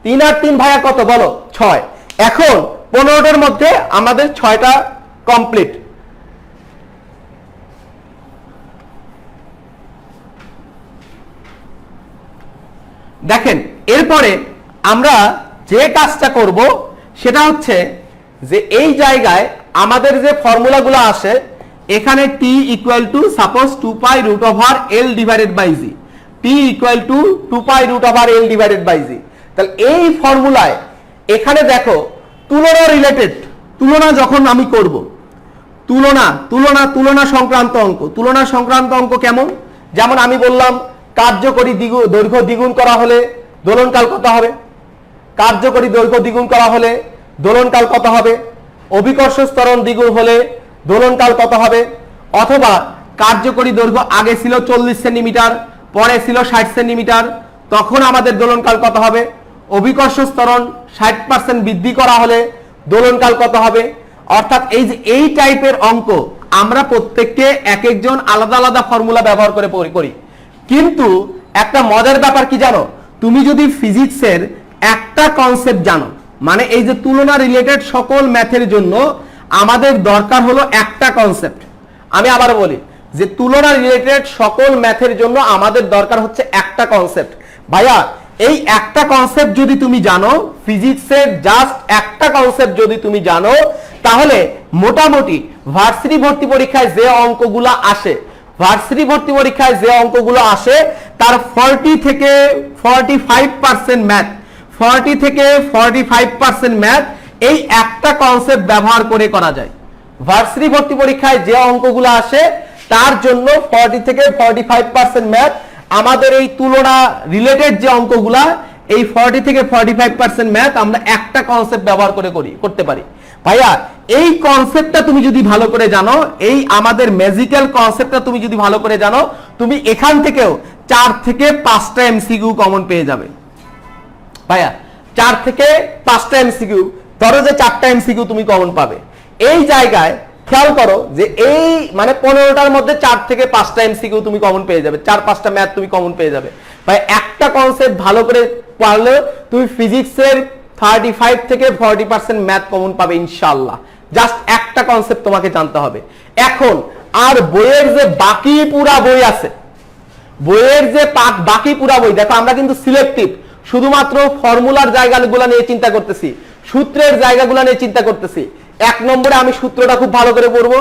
3 আর 3 ভাইয়া কত বলো, 6। এখন 15টার মধ্যে আমাদের 6টা কমপ্লিট। দেখেন এরপরে আমরা যে কাজটা করব সেটা হচ্ছে যে এই জায়গায় আমাদের যে ফর্মুলাগুলো আসে, এখানে t equal to suppose 2 pi root over l divided by g, t equal to 2 pi root over l divided by g. তাহলে এই ফর্মুলায় এখানে দেখো তুলনা রিলেটেড, তুলনা যখন আমি করব, তুলনা সংক্রান্ত অঙ্ক, তুলনা সংক্রান্ত অঙ্ক কেমন, যেমন আমি বললাম কার্যকরী দৈর্ঘ্য দ্বিগুণ করা হলে দোলনকাল কত হবে, কার্যকরী দৈর্ঘ্য দ্বিগুণ করা হলে দোলনকাল কত হবে, অভিকর্ষ ত্বরণ দ্বিগুণ হলে দোলনকাল কত হবে, অথবা কার্যকরী দৈর্ঘ্য আগে ছিল 40 সেন্টিমিটার, পরে ছিল 60 সেন্টিমিটার, তখন আমাদের দোলনকাল কত হবে, অভিকর্ষ ত্বরণ 60% বৃদ্ধি করা হলে দোলনকাল কত হবে। অর্থাৎ এই যে এই টাইপের অঙ্ক আমরা প্রত্যেককে এক একজন আলাদা আলাদা ফর্মুলা ব্যবহার করে করি। কিন্তু একটা মজার ব্যাপার কি জানো, তুমি যদি ফিজিক্সের একটা কনসেপ্ট জানো, মানে এই যে তুলনা রিলেটেড সকল ম্যাথের জন্য আমাদের দরকার হলো একটা কনসেপ্ট। আমি আবার বলি যে তুলনা রিলেটেড সকল ম্যাথের জন্য আমাদের দরকার হচ্ছে একটা কনসেপ্ট। ভাইয়া এই একটা কনসেপ্ট যদি তুমি জানো, ফিজিক্সের জাস্ট একটা কনসেপ্ট যদি তুমি জানো, তাহলে মোটামুটি ভার্সিটি ভর্তি পরীক্ষায় যে অঙ্কগুলো আসে, ভার্সিটি ভর্তি পরীক্ষায় যে অঙ্কগুলো আসে তার 40 থেকে 45% ম্যাথ, 40 থেকে 45% ম্যাথ এই একটা কনসেপ্ট ব্যবহার করে করা যায়। ভার্সিটি ভর্তি পরীক্ষায় যে অঙ্কগুলো আসে তার জন্য 40 থেকে 45% ম্যাথ, আমাদের এই তুলনা রিলেটেড যে অঙ্কগুলা এই 40 থেকে 45% ম্যাথ আমরা একটা কনসেপ্ট ব্যবহার করে করতে পারি। ভাইয়া এই কনসেপ্টটা তুমি যদি ভালো করে জানো, এই আমাদের ম্যাজিক্যাল কনসেপ্টটা তুমি যদি ভালো করে জানো, তুমি এখান থেকেও 4 থেকে 5টা এমসিকিউ কমন পেয়ে যাবে। ভাইয়া 4 থেকে 5টা এমসিকিউ, ধরো যে 4টা এমসিকিউ তুমি কমন পাবে। এই জায়গায় খেয়াল করো যে এই মানে 15টার মধ্যে 4 থেকে 5টা এমসিকিউ তুমি কমন পেয়ে যাবে, 4-5টা ম্যাথ তুমি কমন পেয়ে যাবে। ভাই একটা কনসেপ্ট ভালো করে পারলে তুমি ফিজিক্সের 35 থেকে 40% ম্যাথ কমন পাবে ইনশাআল্লাহ। জাস্ট একটা কনসেপ্ট তোমাকে জানতে হবে। এখন আর বইয়ের যে বাকি পুরা বই আছে, বইয়ের যে বাকি পুরা বই, দেখো আমরা কিন্তু সিলেক্টিভ শুধুমাত্র ফর্মুলার জায়গাগুলো নিয়ে চিন্তা করতেছি, সূত্রের জায়গাগুলো নিয়ে চিন্তা করতেছি। 1 নম্বরে আমি সূত্রটা খুব ভালো করে পড়বো।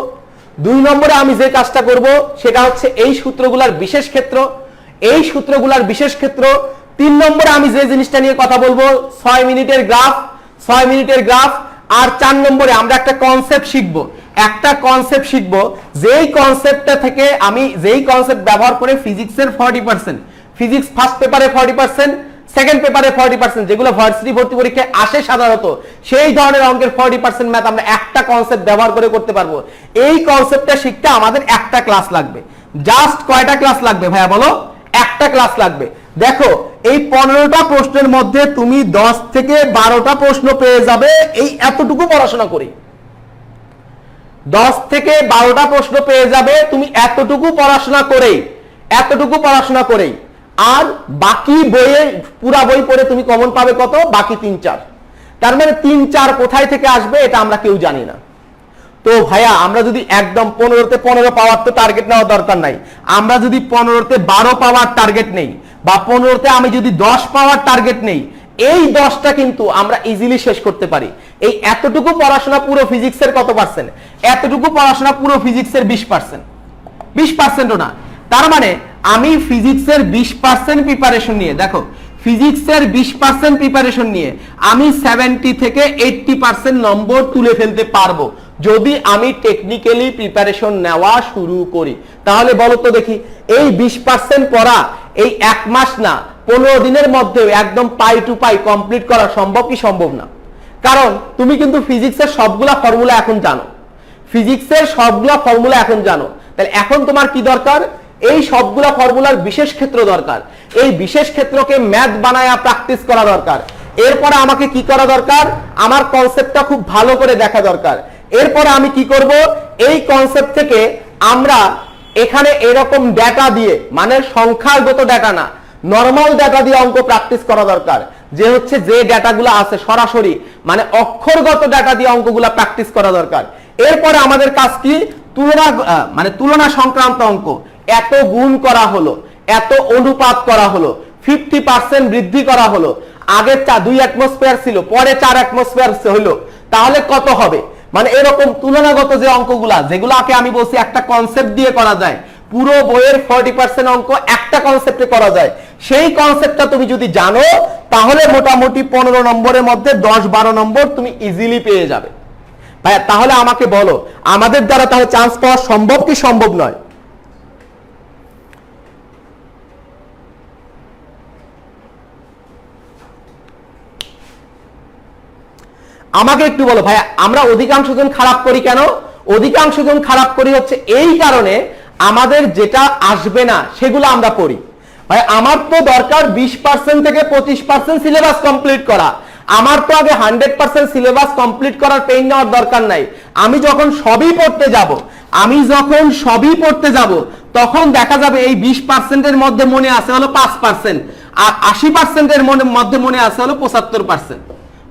2 নম্বরে আমি যে কাজটা করব সেটা হচ্ছে এই সূত্রগুলার বিশেষ ক্ষেত্র, এই সূত্রগুলার বিশেষ ক্ষেত্র। 3 নম্বরে আমি যে জিনিসটা নিয়ে কথা বলবো 6 মিনিটের গ্রাফ, 6 মিনিটের গ্রাফ। আর 4 নম্বরে আমরা একটা কনসেপ্ট শিখবো, একটা কনসেপ্ট শিখবো, যেই কনসেপ্টটা থেকে আমি যেই কনসেপ্ট ব্যবহার করে ফিজিক্সের 40%, ফিজিক্স ফার্স্ট পেপারে 40%, সেকেন্ড পেপারে 40%, যেগুলো ভার্সিটি ভর্তি পরীক্ষায় আসে সাধারণত, সেই ধরনের অঙ্কের 40% ম্যাথ আমরা একটা কনসেপ্ট ব্যবহার করে করতে পারবো। এই কনসেপ্টটা শিখতে আমাদের একটা ক্লাস লাগবে। জাস্ট কয়টা ক্লাস লাগবে ভাইয়া বলো? একটা ক্লাস লাগবে। দেখো এই 15টা প্রশ্নের মধ্যে তুমি 10 থেকে 12টা প্রশ্ন পেয়ে যাবে এই এতটুকু পড়াশোনা করি। 10 থেকে 12টা প্রশ্ন পেয়ে যাবে তুমি এতটুকু পড়াশোনা করেই, এতটুকু পড়াশোনা করেই। আর বাকি বইয়ে পুরা বই পড়ে তুমি কমন পাবে কত? বাকি 3-4। তার মানে 3-4 কোথায় থেকে আসবে এটা আমরা কেউ জানি না। তো ভাইয়া আমরা যদি একদম 15তে 15 পাওয়ার তো টার্গেট নেওয়ার দরকার নাই, আমরা যদি 15তে 12 পাওয়ার টার্গেট নেই, বা 15তে আমি যদি 10 পাওয়ার টার্গেট নেই, এই 10টা কিন্তু আমরা ইজিলি শেষ করতে পারি। এই এতটুকু পড়াশোনা পুরো ফিজিক্সের কত পার্সেন্ট? এতটুকু পড়াশোনা পুরো ফিজিক্সের 20%, 20%ও না। তার মানে আমি ফিজিক্সের 20% প্রিপারেশন নিয়ে, দেখো ফিজিক্সের 20% প্রিপারেশন নিয়ে আমি 70 থেকে 80% নম্বর তুলে ফেলতে পারবো যদি আমি টেকনিক্যালি প্রিপারেশন নেওয়া শুরু করি। তাহলে বলো তো দেখি, এই 20% পড়া এই 1 মাস না 15 দিনের মধ্যে একদম পাই টু পাই কমপ্লিট করা সম্ভব কি সম্ভব না? কারণ তুমি কিন্তু ফিজিক্সের সবগুলা ফর্মুলা এখন জানো, ফিজিক্সের সবগুলা ফর্মুলা এখন জানো। তাহলে এখন তোমার কি দরকার? এই সবগুলা ফর্মুলার বিশেষ ক্ষেত্র দরকার। এই বিশেষ ক্ষেত্রকে ম্যাথ বানায়া প্র্যাকটিস করা দরকার। এরপরে আমাকে কি করা দরকার? আমার কনসেপ্টটা খুব ভালো করে দেখা দরকার। এরপরে আমি কি করব? এই কনসেপ্ট থেকে আমরা এখানে এরকম ডেটা দিয়ে, মানে সংখ্যাগত ডেটা না, নরমাল ডেটা দিয়ে অঙ্ক প্র্যাকটিস করা দরকার। যে হচ্ছে যে ডেটাগুলো আছে সরাসরি মানে অক্ষরগত ডেটা দিয়ে অঙ্কগুলো প্র্যাকটিস করা দরকার। এরপরে আমাদের কাজ কি? তুলনা, মানে তুলনা সংক্রান্ত অঙ্ক। এত গুণ করা হলো, এত অনুপাত করা হলো, 50% বৃদ্ধি করা হলো, আগে 2 অ্যাটমসফিয়ার ছিল পরে 4 অ্যাটমসফিয়ার হলো, তাহলে কত হবে? মানে এরকম তুলনাগত যে অঙ্কগুলা, যেগুলোকে আমি বলছি একটা কনসেপ্ট দিয়ে করা যায়, পুরো বইয়ের 40% অঙ্ক একটা কনসেপ্টে করা যায়। সেই কনসেপ্টটা তুমি যদি জানো তাহলে মোটামুটি 15 নম্বরের মধ্যে 10-12 নম্বর তুমি ইজিলি পেয়ে যাবে। ভাইয়া তাহলে আমাকে বলো, আমাদের দ্বারা তাহলে চান্স পাওয়া সম্ভব কি সম্ভব নয়? আমাকে একটু বলো ভাইয়া, আমরা অধিকাংশ জন খারাপ করি কেন? অধিকাংশ জন খারাপ করি হচ্ছে এই কারণে আমাদের যেটা আসবে না সেগুলো আমরা পড়ি। ভাই আমার তো দরকার 20% থেকে 25% সিলেবাস কমপ্লিট করা। আমার তো আগে 100% সিলেবাস কমপ্লিট করার পেইন নেওয়ার দরকার নাই। আমি যখন সবই পড়তে যাব, তখন দেখা যাবে এই 20% এর মধ্যে মনে আছে হলো 5%, আর 80% এর মধ্যে মনে আছে হলো 75%।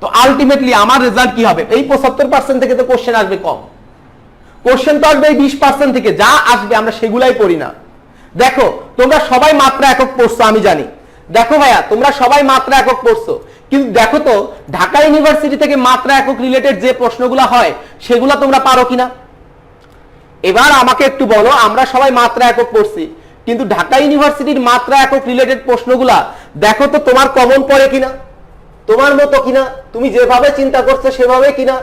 তো আলটিমেটলি আমার রেজাল্ট কি হবে? এই 75% থেকে তো কোশ্চেন আসবে কম, কোশ্চেন তো আসবে এই 20% থেকে। যা আসবে আমরা সেগুলাই পড়ি না। দেখো তোমরা সবাই মাত্রা একক পড়ছো আমি জানি, দেখো ভাইয়া তোমরা সবাই মাত্রা একক পড়ছো, কিন্তু দেখো তো ঢাকা ইউনিভার্সিটি থেকে মাত্রা একক রিলেটেড যে প্রশ্নগুলো হয় সেগুলো তোমরা পারো কিনা? এবার আমাকে একটু বলো, আমরা সবাই মাত্রা একক পড়ছি, কিন্তু ঢাকা ইউনিভার্সিটির মাত্রা একক রিলেটেড প্রশ্নগুলা দেখো তো তোমার কমন পড়ে কিনা, তোমার মতো কিনা, তুমি যেভাবে চিন্তা করছো সেভাবে কিনা।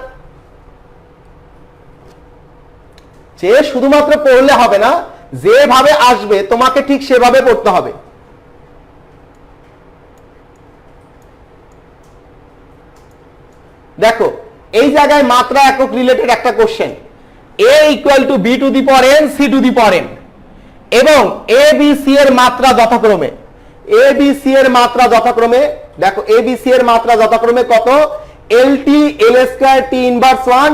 যে শুধুমাত্র পড়লে হবে না, যেভাবে আসবে তোমাকে ঠিক সেভাবে পড়তে হবে। দেখো এই জায়গায় মাত্রা একক রিলেটেড একটা question, a = b two the power n c two the power n, এবং a b c এর মাত্রা যথাক্রমে, a b c এর মাত্রা যথাক্রমে, দেখো a b c এর মাত্রা যথাক্রমে কত? lt l² t ইনভার্স 1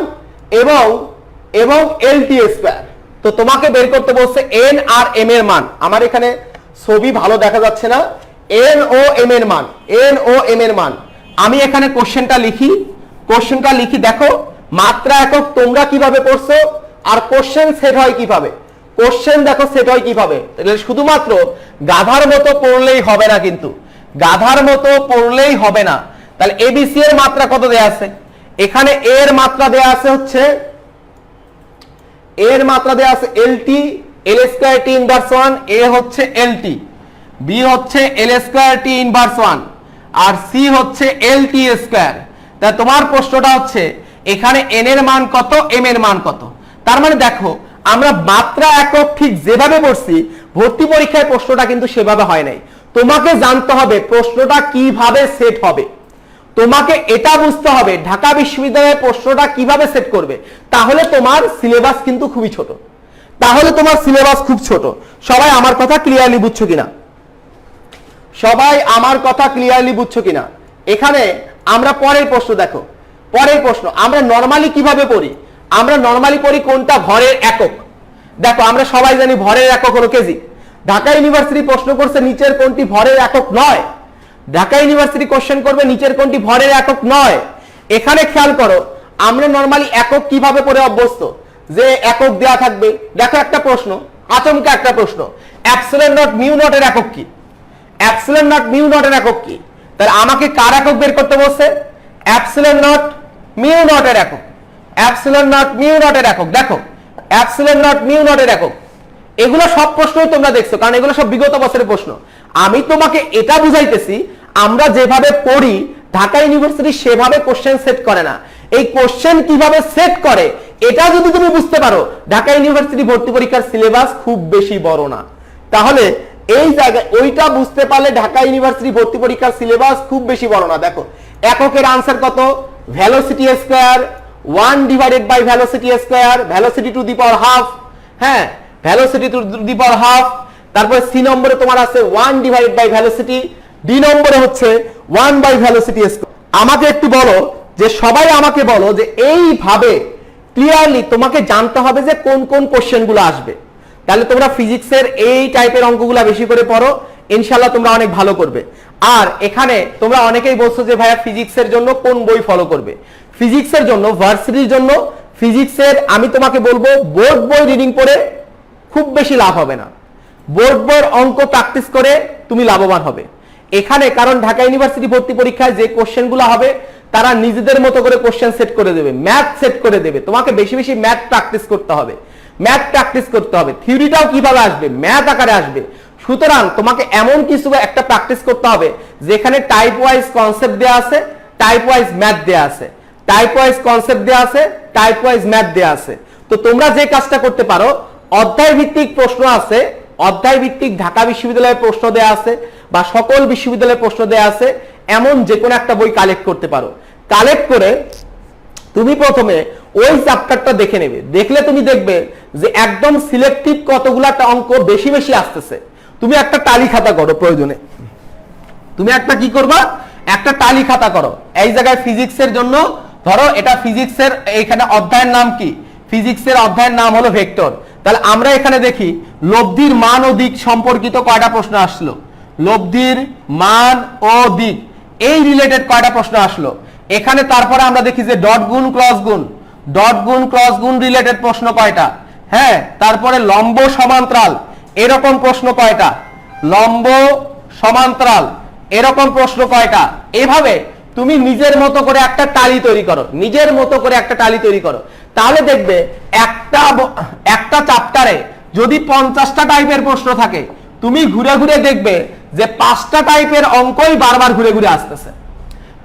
এবং lt স্কয়ার। তো তোমাকে বের করতে বলছে n আর m এর মান। আমার এখানে ছবি ভালো দেখা যাচ্ছে না, n ও m এর মান, n ও m এর মান। আমি এখানে কোশ্চেনটা লিখি, দেখো মাত্রা একক তোমরা কিভাবে পড়ছো আর কোশ্চেন সেট হয় কিভাবে। কোশ্চেন দেখো সেট হয় কিভাবে। শুধুমাত্র গাধার মতো পড়লেই হবে না, কিন্তু গাধার মতো পড়লেই হবে না। তাহলে এবিসি এর মাত্রা কত দেয়া আছে? এখানে এর মাত্রা দেয়া আছে হচ্ছে এর মাত্রা দেয়া আছে এলটি এল স্কয়ার টি ইনভার্স 1, এ হচ্ছে এলটি, বি হচ্ছে এল স্কয়ার টি ইনভার্স 1 আর সি হচ্ছে এলটি স্কয়ার। তা তোমার প্রশ্নটা হচ্ছে এখানে এন এর মান কত, এম এর মান কত। তার মানে দেখো আমরা মাত্রা একক ঠিক যেভাবে পড়ছি ভর্তি পরীক্ষায় প্রশ্নটা কিন্তু সেভাবে হয় নাই। তোমাকে জানতে হবে প্রশ্নটা কিভাবে সেট হবে, তোমাকে এটা বুঝতে হবে ঢাকা বিশ্ববিদ্যালয়ের প্রশ্নটা কিভাবে সেট করবে। তাহলে তোমার সিলেবাস কিন্তু খুবই ছোট, তাহলে তোমার সিলেবাস খুব ছোট। সবাই আমার কথা ক্লিয়ারলি বুঝছো কিনা? সবাই আমার কথা ক্লিয়ারলি বুঝছো কিনা? এখানে আমরা পরের প্রশ্ন দেখো, পরের প্রশ্ন আমরা নরমালি কিভাবে পড়ি? আমরা নরমালি পড়ি কোনটা? ভরের একক। দেখো আমরা সবাই জানি ভরের একক হলো কেজি। ঢাকা ইউনিভার্সিটি প্রশ্ন করছে নিচের কোনটি ভরের একক নয়। ঢাকা ইউনিভার্সিটি কোশ্চেন করবে নিচের কোনটি ভরের একক নয়। এখানে খেয়াল করো আমরা নরমালি একক কিভাবে পড়ে অভ্যস্ত, যে একক দেয়া থাকবে। দেখো একটা প্রশ্ন, আচমকা একটা প্রশ্ন, এপসিলন নট মিউ নট এর একক কি? এপসিলন নট মিউ নট এর একক কি? তাহলে আমাকে কার একক বের করতে বলছে? এপসিলন নট মিউ নট এর একক। এপসিলন নট মিউ নট এর একক, দেখো এপসিলন নট মিউ নট এর একক। এগুলো সব প্রশ্নই তোমরা দেখছো, কারণ এগুলো সব বিগত বছরের প্রশ্ন। আমি তোমাকে এটা বুঝাইতেছি আমরা যেভাবে পড়ি ঢাকা ইউনিভার্সিটি সেভাবে কোশ্চেন সেট করে না। এই কোশ্চেন কিভাবে সেট করে এটা যদি তুমি বুঝতে পারো, ঢাকা ইউনিভার্সিটি ভর্তি পরীক্ষার সিলেবাস খুব বেশি বড় না। তাহলে এই জায়গায় ওইটা বুঝতে পারলে ঢাকা ইউনিভার্সিটি ভর্তি পরীক্ষার সিলেবাস খুব বেশি বড় না। দেখো এককের আনসার কত? Velocity square 1 divided by velocity square, velocity to the power half. হ্যাঁ, velocity to the power half. তারপরে সি নম্বরে তোমার আছে 1 ডিভাইডেড বাই ভেলোসিটি, ডি নম্বরে হচ্ছে 1 বাই ভেলোসিটি স্কয়ার। আমাকে একটু বলো যে সবাই আমাকে বলো যে এইভাবে ক্লিয়ারলি তোমাকে জানতে হবে যে কোন কোন কোশ্চেনগুলো আসবে। তাহলে তোমরা ফিজিক্সের এই টাইপের অঙ্কগুলো বেশি করে পড়ো, ইনশাআল্লাহ তোমরা অনেক ভালো করবে। আর এখানে তোমরা অনেকেই বলছো যে ভাইয়া ফিজিক্সের জন্য কোন বই ফলো করবে? ফিজিক্সের জন্য, ভার্সিটির জন্য ফিজিক্সের আমি তোমাকে বলবো বোর্ড বই রিডিং পড়ে খুব বেশি লাভ হবে না। বোর্ড বইয়ের অঙ্ক প্র্যাকটিস করে তুমি লাভবান হবে এখানে, কারণ ঢাকা ইউনিভার্সিটি ভর্তি পরীক্ষায় যে কোশ্চেনগুলো হবে তারা নিজেদের মতো করে কোশ্চেন সেট করে দেবে, ম্যাথ সেট করে দেবে। তোমাকে বেশি বেশি ম্যাথ প্র্যাকটিস করতে হবে, ম্যাথ প্র্যাকটিস করতে হবে। থিওরিটাও কিভাবে আসবে? ম্যাথ আকারে আসবে। সুতরাং তোমাকে এমন কিছু একটা প্র্যাকটিস করতে হবে যেখানে টাইপ ওয়াইজ কনসেপ্ট দেয়া আছে, টাইপ ওয়াইজ ম্যাথ দেয়া আছে, টাইপ ওয়াইজ কনসেপ্ট দেয়া আছে, টাইপ ওয়াইজ ম্যাথ দেয়া আছে। তো তোমরা যে কাজটা করতে পারো, অধ্যায় ভিত্তিক প্রশ্ন আছে, অধ্যায় ভিত্তিক ঢাকা বিশ্ববিদ্যালয়ের প্রশ্ন দেয়া আছে বা সকল বিশ্ববিদ্যালয়ের প্রশ্ন দেয়া আছে, এমন যে কোনো একটা বই কালেক্ট করতে পারো। কালেক্ট করে তুমি প্রথমে ওই চ্যাপ্টারটা দেখে নেবে। দেখলে তুমি দেখবে যে একদম সিলেক্টিভ কতগুলা অঙ্ক বেশি বেশি আসতেছে। তুমি একটা টালি খাতা করো, প্রয়োজনে তুমি একটা কি করবা? একটা টালি খাতা করো। এই জায়গায় ফিজিক্সের জন্য ধরো এটা ফিজিক্সের, এখানে অধ্যায়ের নাম কি? ফিজিক্সের অধ্যায়ের নাম হলো ভেক্টর। তাহলে আমরা এখানে দেখি লব্ধির মান ও দিক সম্পর্কিত কয়টা প্রশ্ন আসলো? লব্ধির মান ও দিক এই রিলেটেড কয়টা প্রশ্ন আসলো এখানে। তারপরে আমরা দেখি যে ডট গুণ ক্রস গুণ, ডট গুণ ক্রস গুণ রিলেটেড প্রশ্ন কয়টা? হ্যাঁ, তারপরে লম্ব সমান্তরাল এরকম প্রশ্ন কয়টা? লম্ব সমান্তরাল এরকম প্রশ্ন কয়টা? এভাবে তুমি নিজের মতো করে একটা টালি তৈরি করো, নিজের মতো করে একটা টালি তৈরি করো। তাহলে দেখবে একটা চ্যাপ্টারে যদি 50টা টাইপের প্রশ্ন থাকে, তুমি ঘুরে ঘুরে দেখবে যে 5টা টাইপের অঙ্কই বারবার ঘুরে ঘুরে আসতেছে,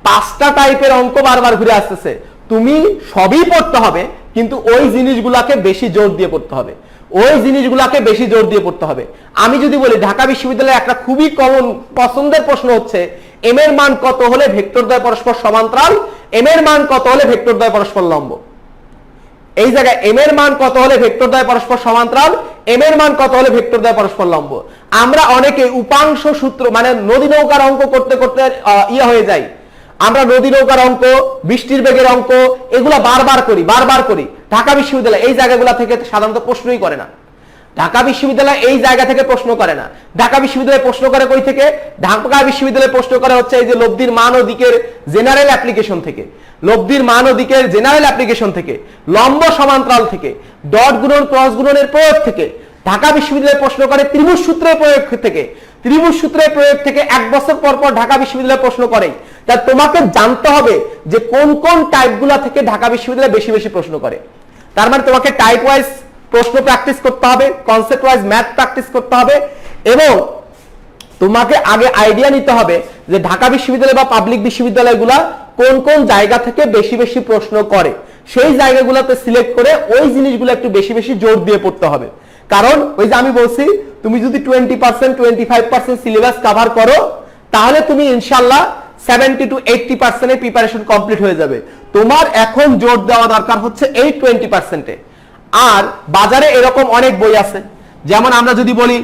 5টা টাইপের অঙ্ক বারবার ঘুরে আসতেছে। তুমি সবই পড়তে হবে, কিন্তু ওই জিনিসগুলোকে বেশি জোর দিয়ে পড়তে হবে, ওই জিনিসগুলোকে বেশি জোর দিয়ে পড়তে হবে। আমি যদি বলি ঢাকা বিশ্ববিদ্যালয়ে একটা খুবই কমন পছন্দের প্রশ্ন হচ্ছে এম এর মান কত হলে ভেক্টরদ্বয় পরস্পর সমান্তরাল, এম এর মান কত হলে ভেক্টরদ্বয় পরস্পর লম্ব। এই জায়গায় এম এর মান কত হলে ভেক্টরদ্বয় পরস্পর সমান্তরাল, এম এর মান কত হলে ভেক্টরদ্বয় পরস্পর লম্ব। আমরা অনেকে উপাংশ সূত্র মানে নদী নৌকার অঙ্ক করতে করতে হয়ে যায়। আমরা নদী নৌকার অঙ্ক, বৃষ্টির বেগের অঙ্ক এগুলা বারবার করি। ঢাকা বিশ্ববিদ্যালয় এই জায়গাগুলো থেকে সাধারণত প্রশ্নই করে না। ঢাকা বিশ্ববিদ্যালয় এই জায়গা থেকে প্রশ্ন করে না। ঢাকা বিশ্ববিদ্যালয় প্রশ্ন করে কই থেকে? ঢাকা বিশ্ববিদ্যালয় প্রশ্ন করে হচ্ছে এই যে লব্ধির মান ও দিকের জেনারেল অ্যাপ্লিকেশন থেকে, লব্ধির মান ও দিকের জেনারেল অ্যাপ্লিকেশন থেকে, লম্ব সমান্তরাল থেকে, ডট গুণন ক্রস গুণনের প্রয়োগ থেকে। ঢাকা বিশ্ববিদ্যালয়ে প্রশ্ন করে ত্রিভুজ সূত্রের প্রয়োগ থেকে। ত্রিভুজ সূত্রের প্রয়োগ থেকে 1 বছর পর পর ঢাকা বিশ্ববিদ্যালয়ে প্রশ্ন করে। তা তোমাকে জানতে হবে যে কোন কোন টাইপগুলো থেকে ঢাকা বিশ্ববিদ্যালয়ে বেশি বেশি প্রশ্ন করে। তার মানে তোমাকে টাইপ ওয়াইজ প্রশ্ন প্র্যাকটিস করতে হবে, কনসেপ্ট ওয়াইজ ম্যাথ প্র্যাকটিস করতে হবে, এবং তোমাকে আগে আইডিয়া নিতে হবে যে ঢাকা বিশ্ববিদ্যালয় বা পাবলিক বিশ্ববিদ্যালয়গুলো কোন কোন জায়গা থেকে বেশি বেশি প্রশ্ন করে। সেই জায়গাগুলোতে সিলেক্ট করে ওই জিনিসগুলো একটু বেশি বেশি জোর দিয়ে পড়তে হবে। কারণ ওই যে আমি বলছি, তুমি যদি 20% 25% সিলেবাস কভার করো তাহলে তুমি ইনশাআল্লাহ 70 to 80% এর প্রিপারেশন কমপ্লিট হয়ে যাবে। তোমার এখন জোর দেওয়া দরকার হচ্ছে এই 20%-এ। আর বাজারে এরকম অনেক বই আছে, যেমন আমরা যদি বলি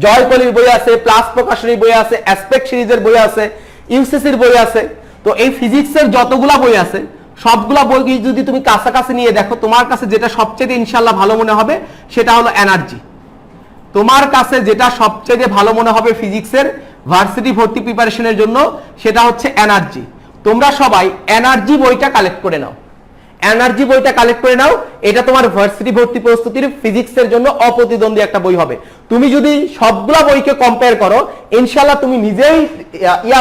জয়কলির বই আছে, প্লাস প্রকাশনীর বই আছে, অ্যাসপেক্ট সিরিজের বই আছে, ইউসিসির বই আছে। তো এই ফিজিক্সের যতগুলা বই আছে সবগুলা বই যদি তুমি কাছাকাছি নিয়ে দেখো, তোমার কাছে যেটা সবচেয়ে ইনশাআল্লাহ ভালো মনে হবে সেটা হলো এনার্জি। তোমার কাছে যেটা সবচেয়ে ভালো মনে হবে ফিজিক্সের ভার্সিটি ভর্তি প্রিপারেশনের জন্য সেটা হচ্ছে এনার্জি। তোমরা সবাই এনার্জি বইটা কালেক্ট করে নাও, এনার্জি বইটা কালেক্ট করে নাও। এটা তোমার ভার্সিটি ভর্তি প্রস্তুতির ফিজিক্সের জন্য অপ্রতিদ্বন্দ্বী একটা বই হবে। তুমি যদি সবগুলা বইকে কম্পেয়ার করো ইনশাআল্লাহ তুমি নিজেই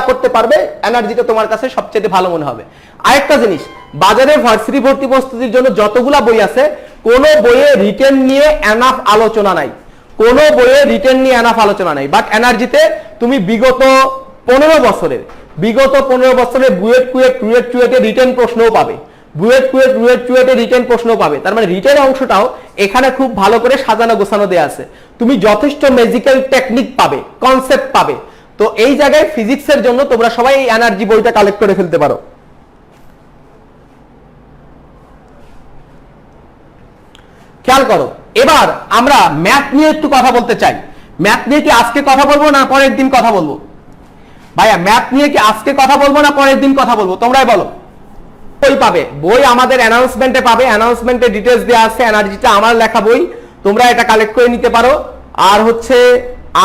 করতে পারবে, এনার্জিটা তোমার কাছে সবচেয়ে ভালো মনে হবে। আরেকটা জিনিস, বাজারে ভার্সিটি ভর্তি প্রস্তুতির জন্য যতগুলা বই আছে কোনো বইয়ে রিটেন নিয়ে এনাফ আলোচনা নাই, কোনো বইয়ে রিটেন নিয়ে এনাফ আলোচনা নাই। বাট এনার্জিতে তুমি বিগত 15 বছরের বুয়েট কুয়েট রুয়েট চুয়েটে রিটেন প্রশ্নও পাবে, বুয়েট কুয়েট রুয়েট চুয়েটে রিটেন প্রশ্নও পাবে। তার মানে রিটেন অংশটাও এখানে খুব ভালো করে সাজানো গোছানো দেয়া আছে। তুমি যথেষ্ট ম্যাজিক্যাল টেকনিক পাবে, কনসেপ্ট পাবে। তো এই জায়গায় ফিজিক্সের জন্য তোমরা সবাই এই এনার্জি বইটা কালেক্ট করে ফেলতে পারো। খেয়াল করো, এবার আমরা ম্যাথ নিয়ে একটু কথা বলতে চাই। ম্যাথ নিয়ে কি আজকে কথা বলবো না পরের দিন কথা বলবো? ভাইয়া ম্যাথ নিয়ে কি আজকে কথা বলবো না পরের দিন কথা বলবো? তোমরাই বলো। বই পাবে, বই আমাদের অ্যানাউন্সমেন্টে পাবে, অ্যানাউন্সমেন্টে ডিটেইলস দেওয়া আছে। এনার্জিটা আমার লেখা বই, তোমরা এটা কালেক্ট করে নিতে পারো।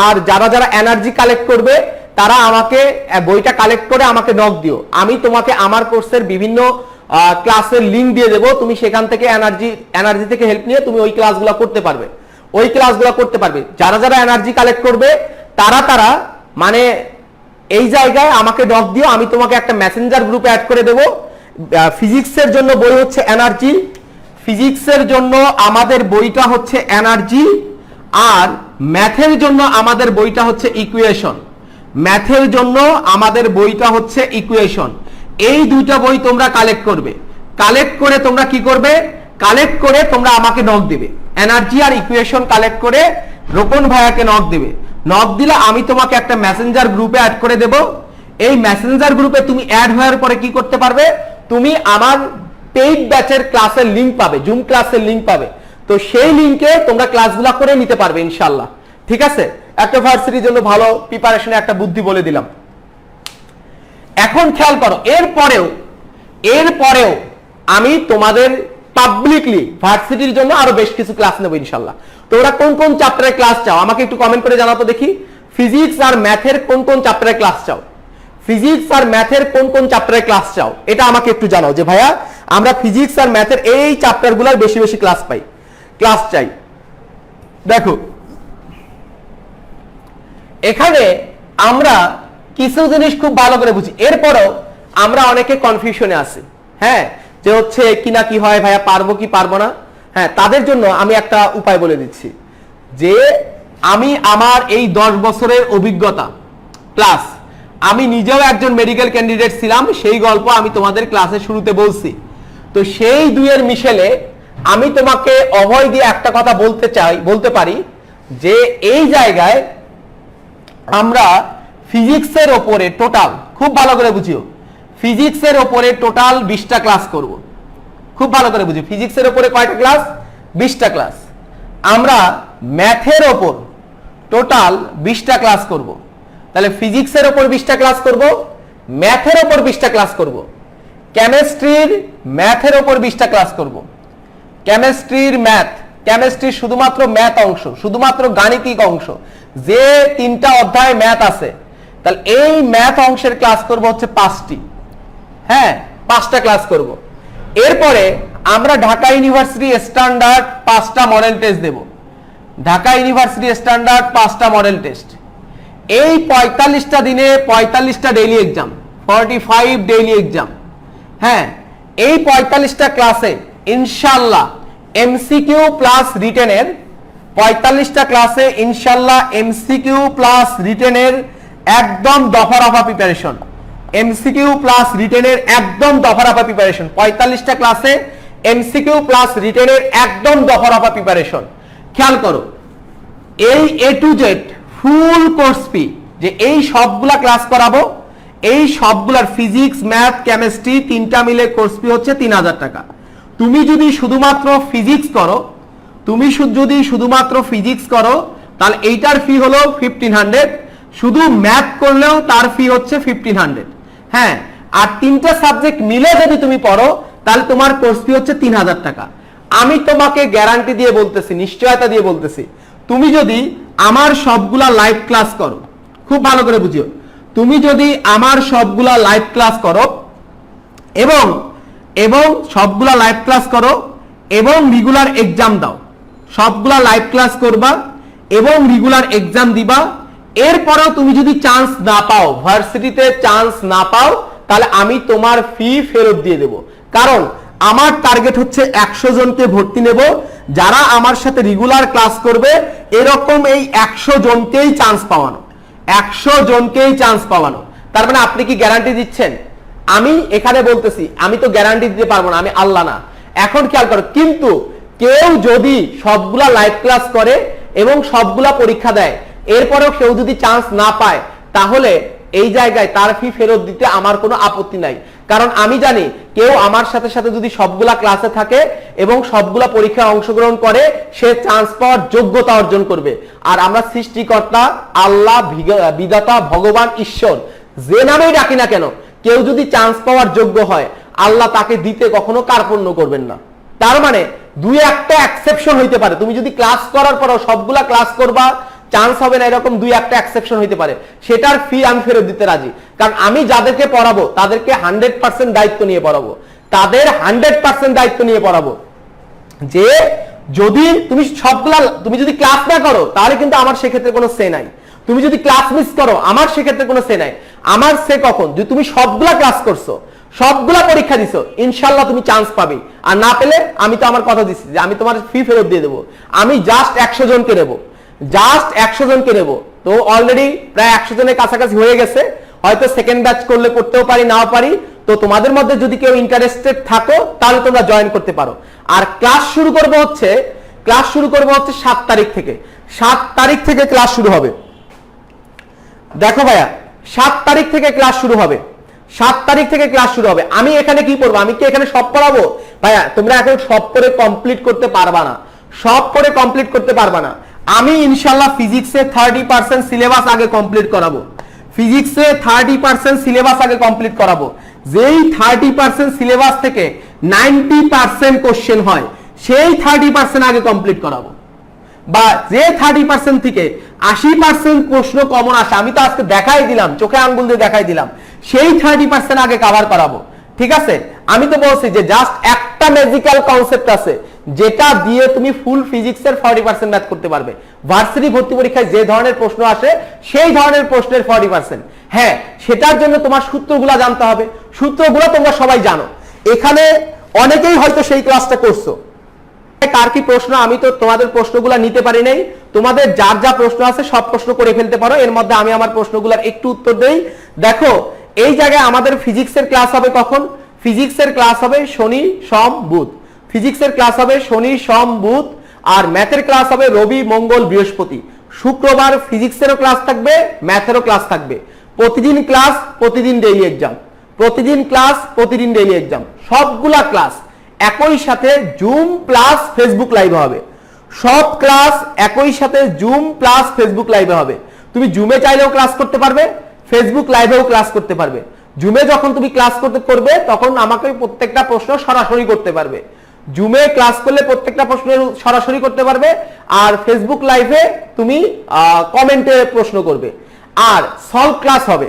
আর যারা যারা এনার্জি কালেক্ট করবে তারা আমাকে বইটা কালেক্ট করে আমাকে নক দিও। আমি তোমাকে আমার কোর্সের বিভিন্ন ক্লাসের লিংক দিয়ে দেবো, তুমি সেখান থেকে এনার্জি থেকে হেল্প নিয়ে তুমি ওই ক্লাসগুলো করতে পারবে। যারা যারা এনার্জি কালেক্ট করবে তারা মানে এই জায়গায় আমাকে নক দিও, আমি তোমাকে একটা মেসেঞ্জার গ্রুপে অ্যাড করে দেবো। ফিজিক্সের জন্য বই হচ্ছে এনার্জি, ফিজিক্সের জন্য আমাদের বইটা হচ্ছে এনার্জি, আর ম্যাথের জন্য আমাদের বইটা হচ্ছে ইকুয়েশন। ম্যাথের জন্য আমাদের বইটা হচ্ছে ইকুয়েশন। এই দুইটা বই তোমরা কালেক্ট করবে। কালেক্ট করে তোমরা কি করবে? কালেক্ট করে তোমরা আমাকে নক দিবে। এনার্জি আর ইকুয়েশন কালেক্ট করে রোপন ভাইয়াকে নক দিবে। নক দিলে আমি তোমাকে একটা মেসেঞ্জার গ্রুপে অ্যাড করে দেব। এই মেসেঞ্জার গ্রুপে তুমি অ্যাড হওয়ার পরে কি করতে পারবে? তুমি আমার পেইড ব্যাচের ক্লাসের লিংক পাবে, জুম ক্লাসের লিংক পাবে। তো সেই লিংকে তোমরা ক্লাসগুলো করে নিতে পারবে ইনশাআল্লাহ। ঠিক আছে? একটা ভার্সিটির জন্য ভালো প্রিপারেশনে একটা বুদ্ধি বলে দিলাম। এখন খেয়াল করো, এরপরেও আমি তোমাদের পাবলিকলি ভার্সিটির জন্য আরো বেশ কিছু ক্লাস নেব ইনশাআল্লাহ। তোমরা কোন কোন চ্যাপ্টারের ক্লাস চাও আমাকে একটু কমেন্ট করে জানাও তো দেখি। ফিজিক্স আর ম্যাথের কোন কোন চ্যাপ্টারের ক্লাস চাও? ফিজিক্স আর ম্যাথের কোন কোন চ্যাপ্টারের ক্লাস চাও এটা আমাকে একটু জানাও, যে ভাইয়া আমরা ফিজিক্স আর ম্যাথের এই চ্যাপ্টারগুলোর বেশি বেশি ক্লাস চাই। দেখো এখানে আমরা কিছু জিনিস খুব ভালো করে বুঝি, এরপরও আমরা অনেকে কনফিউশনে আছি। হ্যাঁ, যে হচ্ছে কি না কি হয় ভাইয়া, পারবো কি পারবো না। হ্যাঁ, তাদের জন্য আমি একটা উপায় বলে দিচ্ছি, যে আমি আমার এই 10 বছরের অভিজ্ঞতা প্লাস আমি নিজেও একজন মেডিকেল ক্যান্ডিডেট ছিলাম, সেই গল্প আমি তোমাদের ক্লাসের শুরুতে বলছি। তো সেই দুইয়ের মিশেলে আমি তোমাকে অভয় দিয়ে একটা কথা বলতে পারি, যে এই জায়গায় আমরা ফিজিক্সের ওপরে টোটাল, খুব ভালো করে বুঝিও, ফিজিক্সের ওপরে টোটাল 20টা ক্লাস করব। খুব ভালো করে বুঝিও, ফিজিক্সের ওপরে কয়টা ক্লাস? 20টা ক্লাস। আমরা ম্যাথের ওপর টোটাল 20টা ক্লাস করব। তাহলে ফিজিক্সের ওপর 20টা ক্লাস করব, ম্যাথের ওপর 20টা ক্লাস করব, কেমিস্ট্রির ম্যাথের ওপর 20টা ক্লাস করব। কেমিস্ট্রির শুধুমাত্র ম্যাথ অংশ, শুধুমাত্র গাণিতিক অংশ, যে 3টা অধ্যায় ম্যাথ আছে, তাহলে এই ম্যাথ অংশের ক্লাস করব হচ্ছে 5টি। হ্যাঁ, 5টা ক্লাস করব। এরপরে আমরা ঢাকা ইউনিভার্সিটি স্ট্যান্ডার্ড 5টা মডেল টেস্ট দেব। ঢাকা ইউনিভার্সিটি স্ট্যান্ডার্ড 5টা মডেল টেস্ট, এই 45টা দিনে 45টা ডেইলি এক্সাম, 45 ডেইলি এক্সাম। হ্যাঁ, এই 45টা ক্লাসে ইনশাআল্লাহ এমসিকিউ প্লাস রিটেনের 45টা ক্লাসে ইনশাআল্লাহ এমসিকিউ প্লাস রিটেনের একদম দফারফা প্রিপারেশন, এমসিকিউ প্লাস রিটেনের একদম দফারফা প্রিপারেশন। 45টা ক্লাসে এমসিকিউ প্লাস রিটেনের একদম দফারফা প্রিপারেশন। খেয়াল করো, এই A to Z full course fee, যে এই সবগুলা ক্লাস করাবো, এই সবগুলার ফিজিক্স, ম্যাথ, কেমিস্ট্রি তিনটা মিলে কোর্স ফি হচ্ছে 3000 টাকা। তুমি যদি শুধুমাত্র ফিজিক্স করো, তাহলে এইটার ফি হলো 1500, শুধু ম্যাথ করলেও তার ফি হচ্ছে 1500। হ্যাঁ, আর তিনটা সাবজেক্ট মিলে যদি তুমি পড়ো তাহলে তোমার কোর্স ফি হচ্ছে 3000 টাকা। আমি তোমাকে গ্যারান্টি দিয়ে বলতেছি, নিশ্চয়তা দিয়ে বলতেছি, তুমি যদি আমার সবগুলা লাইভ ক্লাস করো, খুব ভালো করে বুঝিও, তুমি যদি আমার সবগুলা লাইভ ক্লাস করো এবং সবগুলা লাইভ ক্লাস করো এবং রেগুলার এক্সাম দাও, সবগুলা লাইভ ক্লাস করবা এবং রেগুলার এক্সাম দিবা, এরপরেও তুমি যদি চান্স না পাও, ভার্সিটিতে চান্স না পাও, তাহলে আমি তোমার ফি ফেরত দিয়ে দেব। কারণ আমার টার্গেট হচ্ছে 100 জনকে ভর্তি নেব, যারা আমার সাথে রেগুলার ক্লাস করবে, এরকম এই 100 জনকেই চান্স পাওয়ানো, 100 জনকেই চান্স পাওয়ানো। তার মানে আপনি কি গ্যারান্টি দিচ্ছেন? আমি এখানে বলতেছি, আমি তো গ্যারান্টি দিতে পারবো না, আমি আল্লাহ না। এখন খেয়াল করো, কিন্তু কেউ যদি সবগুলা লাইভ ক্লাস করে এবং সবগুলা পরীক্ষা দেয়, এরপরেও কেউ যদি চান্স না পায়, তাহলে এই জায়গায় তার ফি ফেরত দিতে আমার কোনো আপত্তি নাই। কারণ আমি জানি কেউ আমার সাথে সাথে যদি সবগুলা ক্লাসে থাকে এবং সবগুলা পরীক্ষায় অংশগ্রহণ করে, সে চান্স পাওয়ার যোগ্যতা অর্জন করবে। আর আমরা সৃষ্টিকর্তা, আল্লাহ, বিধাতা, ভগবান, ঈশ্বর, যে নামেই ডাকি না কেন, কেউ যদি চান্স পাওয়ার যোগ্য হয়, আল্লাহ তাকে দিতে কখনো কার্পণ্য করবেন না। তার মানে দুই একটা এক্সেপশন হইতে পারে, তুমি যদি ক্লাস করার পরও সবগুলা ক্লাস করবা, চান্স হবে না, এরকম দুই একটা এক্সেপশন হইতে পারে, সেটার ফি আমি ফেরত দিতে রাজি। কারণ আমি যাদেরকে পড়াবো তাদেরকে 100% দায়িত্ব নিয়ে পড়াবো, তাদের 100% দায়িত্ব নিয়ে পড়াবো, যে যদি তুমি যদি ক্লাস না করো তাহলে কিন্তু আমার সেক্ষেত্রে কোনো সে নাই। তুমি যদি ক্লাস মিস করো, আমার সেক্ষেত্রে কোনো সে নাই। আমার সে কখন? যদি তুমি সবগুলা ক্লাস করছো, সবগুলা পরীক্ষা দিছো, ইনশাআল্লাহ তুমি চান্স পাবে। আর না পেলে আমি তো আমার কথা দিচ্ছি যে আমি তোমার ফি ফেরত দিয়ে দেবো। আমি জাস্ট 100 জনকে নেবো, জাস্ট 100 জনকে নেবো। তো অলরেডি প্রায় 100 জনের কাছাকাছি হয়ে গেছে, হয়তো সেকেন্ড ব্যাচ করলে করতেও পারি, নাও পারি। তো তোমাদের মধ্যে যদি কেউ ইন্টারেস্টেড থাকো তাহলে তোমরা জয়েন করতে পারো। আর ক্লাস শুরু করব হচ্ছে 7 তারিখ থেকে। 7 তারিখ থেকে ক্লাস শুরু হবে। দেখো ভাইয়া, 7 তারিখ থেকে ক্লাস শুরু হবে, 7 তারিখ থেকে ক্লাস শুরু হবে। আমি এখানে কি পড়বো? আমি কি এখানে সব পড়াবো? ভাইয়া তোমরা এখন সব করে কমপ্লিট করতে পারবা না, সব করে কমপ্লিট করতে পারবা না। আমি ইনশাআল্লাহ ফিজিক্সে 30% সিলেবাস আগে কমপ্লিট করাবো, ফিজিক্সে 30% সিলেবাস আগে কমপ্লিট করাবো। যেই 30% সিলেবাস থেকে 90% কোশ্চেন হয়, সেই 30% আগে কমপ্লিট করাবো। বা যে 30% থেকে 80% প্রশ্ন কমন আসে, আমি তো আজকে দেখাই দিলাম, চোখে আঙ্গুল দিয়ে দেখাই দিলাম, সেই 30% আগে কভার করাবো। ঠিক আছে? আমি তো বলছি যে জাস্ট একটা ম্যাজিক্যাল কনসেপ্ট আছে, যেটা দিয়ে তুমি ফুল ফিজিক্সের 40% ম্যাথ করতে পারবে। ভার্সিটি ভর্তি পরীক্ষায় যে ধরনের প্রশ্ন আসে, সেই ধরনের প্রশ্নের 40%। হ্যাঁ, সেটার জন্য তোমার সূত্রগুলা জানতে হবে, সূত্রগুলো তোমরা সবাই জানো। এখানে অনেকেই হয়তো সেই ক্লাসটা করছো। কার কি প্রশ্ন? আমি তো তোমাদের প্রশ্নগুলো নিতে পারি নাই, তোমাদের যার যা প্রশ্ন আছে সব প্রশ্ন করে ফেলতে পারো। এর মধ্যে আমি আমার প্রশ্নগুলোর একটু উত্তর দেই। দেখো, এই জায়গায় আমাদের ফিজিক্সের ক্লাস হবে কখন? ফিজিক্সের ক্লাস হবে শনি, সোম, বুধ। ফিজিক্সের ক্লাস হবে শনি, সোম, বুধ। আর ম্যাথের ক্লাস হবে রবি, মঙ্গল, বৃহস্পতি। শুক্রবার ফিজিক্সেরও ক্লাস থাকবে, ম্যাথেরও ক্লাস থাকবে। প্রতিদিন ক্লাস, প্রতিদিন ডেইলি এক্সাম, প্রতিদিন ক্লাস, প্রতিদিন ডেইলি এক্সাম। সবগুলা ক্লাস একই সাথে জুম প্লাস ফেসবুক লাইভে হবে। সব ক্লাস একই সাথে জুম প্লাস ফেসবুক লাইভে হবে। তুমি জুমে চাইলেও ক্লাস করতে পারবে, ফেসবুক লাইভেও ক্লাস করতে পারবে। জুমে যখন তুমি ক্লাস করবে তখন আমাকে প্রত্যেকটা প্রশ্ন সরাসরি করতে পারবে। জুমে ক্লাস করলে প্রত্যেকটা প্রশ্ন সরাসরি করতে পারবে, আর ফেসবুক লাইভে তুমি কমেন্টে প্রশ্ন করবে। আর সলভ ক্লাস হবে।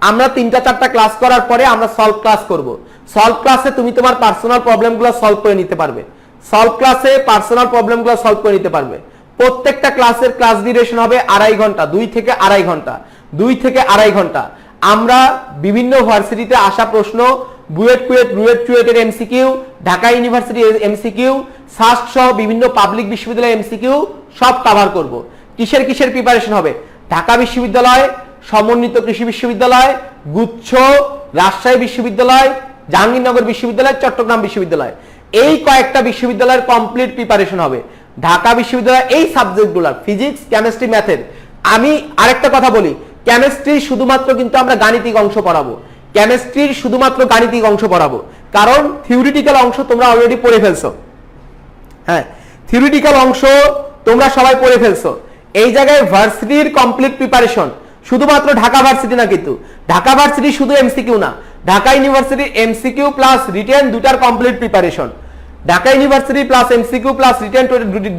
আমরা 3-4টা ক্লাস করার পরে আমরা সলভ ক্লাস করব। সলভ ক্লাসে তুমি তোমার পার্সোনাল প্রবলেমগুলো সলভ করে নিতে পারবে। সলভ ক্লাসে পার্সোনাল প্রবলেমগুলো সলভ করে নিতে পারবে। প্রত্যেকটা ক্লাসের ক্লাস ডিউরেশন হবে 2.5 ঘন্টা, 2 থেকে আড়াই ঘন্টা। আমরা বিভিন্ন ভার্সিটিতে আসা প্রশ্ন, বুয়েট কুয়েটের এমসিকিউ, ঢাকা ইউনিভার্সিটির এমসিকিউ, সাস্ট সহ বিভিন্ন পাবলিক বিশ্ববিদ্যালয়ের এমসিকিউ সব কভার করব। কিসের প্রিপারেশন হবে? ঢাকা বিশ্ববিদ্যালয়, সমন্বিত কৃষি বিশ্ববিদ্যালয়, গুচ্ছ, রাজশাহী বিশ্ববিদ্যালয়, জাহাঙ্গীরনগর বিশ্ববিদ্যালয়, চট্টগ্রাম বিশ্ববিদ্যালয়, এই কয়েকটা বিশ্ববিদ্যালয়ের কমপ্লিট প্রিপারেশন হবে। ঢাকা বিশ্ববিদ্যালয় এই সাবজেক্টগুলো ফিজিক্স, কেমিস্ট্রি, ম্যাথের। আমি আরেকটা কথা বলি, কেমিস্ট্রি শুধুমাত্র কিন্তু আমরা গাণিতিক অংশ পড়াবো, কেমিস্ট্রির শুধুমাত্র গাণিতিক অংশ পড়াবো, কারণ থিওরিটিক্যাল অংশ তোমরা অলরেডি পড়ে ফেলছো। হ্যাঁ, থিওরিটিক্যাল অংশ তোমরা সবাই পড়ে ফেলছো। এই জায়গায় ভার্সিটির কমপ্লিট প্রিপারেশন, শুধুমাত্র ঢাকা ভার্সিটি না, কিন্তু ঢাকা ভার্সিটি শুধু এমসিকিউ না, ঢাকা ইউনিভার্সিটির এমসিকিউ প্লাস রিটেন দুটার complete preparation, Dhaka university plus MCQ plus written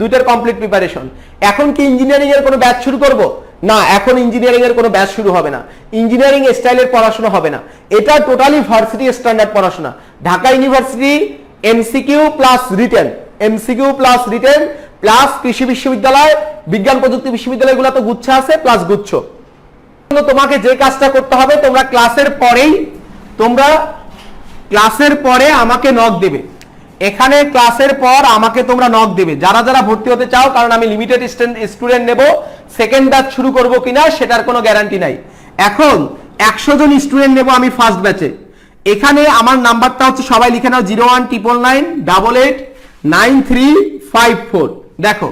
দুটার কমপ্লিট প্রিপারেশন। এখন কি ইঞ্জিনিয়ারিং এর কোনো ব্যাচ শুরু করব? না, এখন ইঞ্জিনিয়ারিং এর কোনো ব্যাচ শুরু হবে না, ইঞ্জিনিয়ারিং স্টাইলের পড়াশোনা হবে না, এটা টোটালি ভার্সিটি স্ট্যান্ডার্ড পড়াশোনা। Dhaka university MCQ plus written plus কৃষি বিশ্ববিদ্যালয়, বিজ্ঞান প্রযুক্তি বিশ্ববিদ্যালয়গুলো তো গুচ্ছ আছে, প্লাস গুচ্ছ। তোমাকে যে কাজটা করতে হবে, তোমরা ক্লাসের পরে আমাকে নক দেবে, এখানে ক্লাসের পর আমাকে তোমরা নক দেবে যারা ভর্তি হতে চাও, কারণ আমি লিমিটেড স্টুডেন্ট নেব। সেকেন্ড ব্যাচ শুরু করব কিনা সেটার কোনো গ্যারান্টি নাই। এখন 100 জন স্টুডেন্ট নেব আমি ফার্স্ট ব্যাচে। এখানে আমার নাম্বারটা হচ্ছে, সবাই লিখে নাও, 0199889354। দেখো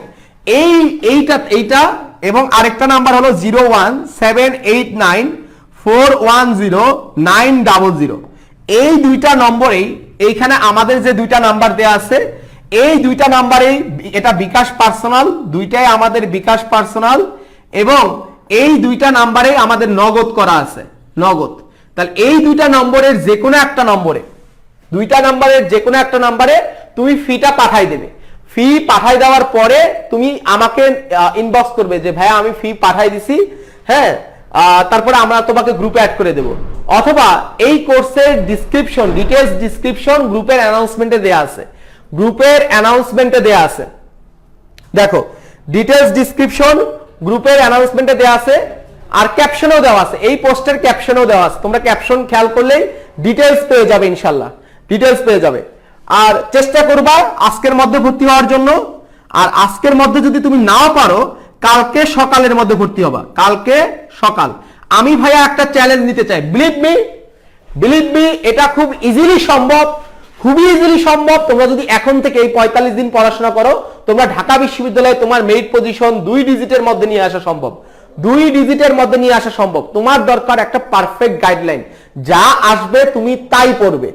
এইটা এবং আরেকটা নাম্বার হলো 01789410900। এই দুইটা নম্বরেই, এইখানে আমাদের যে দুইটা নাম্বার দেয়া আছে, এই দুইটা নাম্বারেই, এটা বিকাশ পার্সোনাল, দুইটাই আমাদের বিকাশ পার্সোনাল, এবং এই দুইটা নাম্বারেই আমাদের নগদ করা আছে, নগদ। তাহলে এই দুইটা নম্বরের যে কোনো একটা নম্বরে তুমি ফিটা পাঠাই দেবে। ফি পাঠাই দেওয়ার পরে তুমি আমাকে ইনবক্স করবে যে ভাইয়া আমি ফি পাঠাই দিছি, হ্যাঁ, তারপরে আমরা তোমাকে গ্রুপে অ্যাড করে দেব। অথবা এই কোর্সের ডিসক্রিপশন, ডিটেইলস ডিসক্রিপশন গ্রুপের অ্যানাউন্সমেন্টে দেয়া আছে, দেখো ডিটেইলস ডিসক্রিপশন গ্রুপের অ্যানাউন্সমেন্টে দেয়া আছে, আর ক্যাপশনও দেওয়া আছে, এই পোস্টের ক্যাপশনও দেওয়া আছে। তোমরা ক্যাপশন খেয়াল করলেই ডিটেইলস পেয়ে যাবে, ইনশাআল্লাহ ডিটেইলস পেয়ে যাবে। আর চেষ্টা করবা আজকের মধ্যে ভর্তি হওয়ার জন্য, আর আজকের মধ্যে যদি তুমি নাও পারো, কালকে সকালের মধ্যে ভর্তি হবা, কালকে সকাল। আমি ভাইয়া একটা চ্যালেঞ্জ নিতে চাই, বিলিভ মি, এটা খুব ইজিলি সম্ভব, খুবই ইজিলি সম্ভব। তোমরা যদি এখন থেকে এই 45 দিন পড়াশোনা করো, তোমরা ঢাকা বিশ্ববিদ্যালয়ে তোমার মেরিট পজিশন 2 ডিজিটের মধ্যে নিয়ে আসা সম্ভব। তোমার দরকার একটা পারফেক্ট গাইডলাইন, যা আসবে তুমি তাই পড়বে,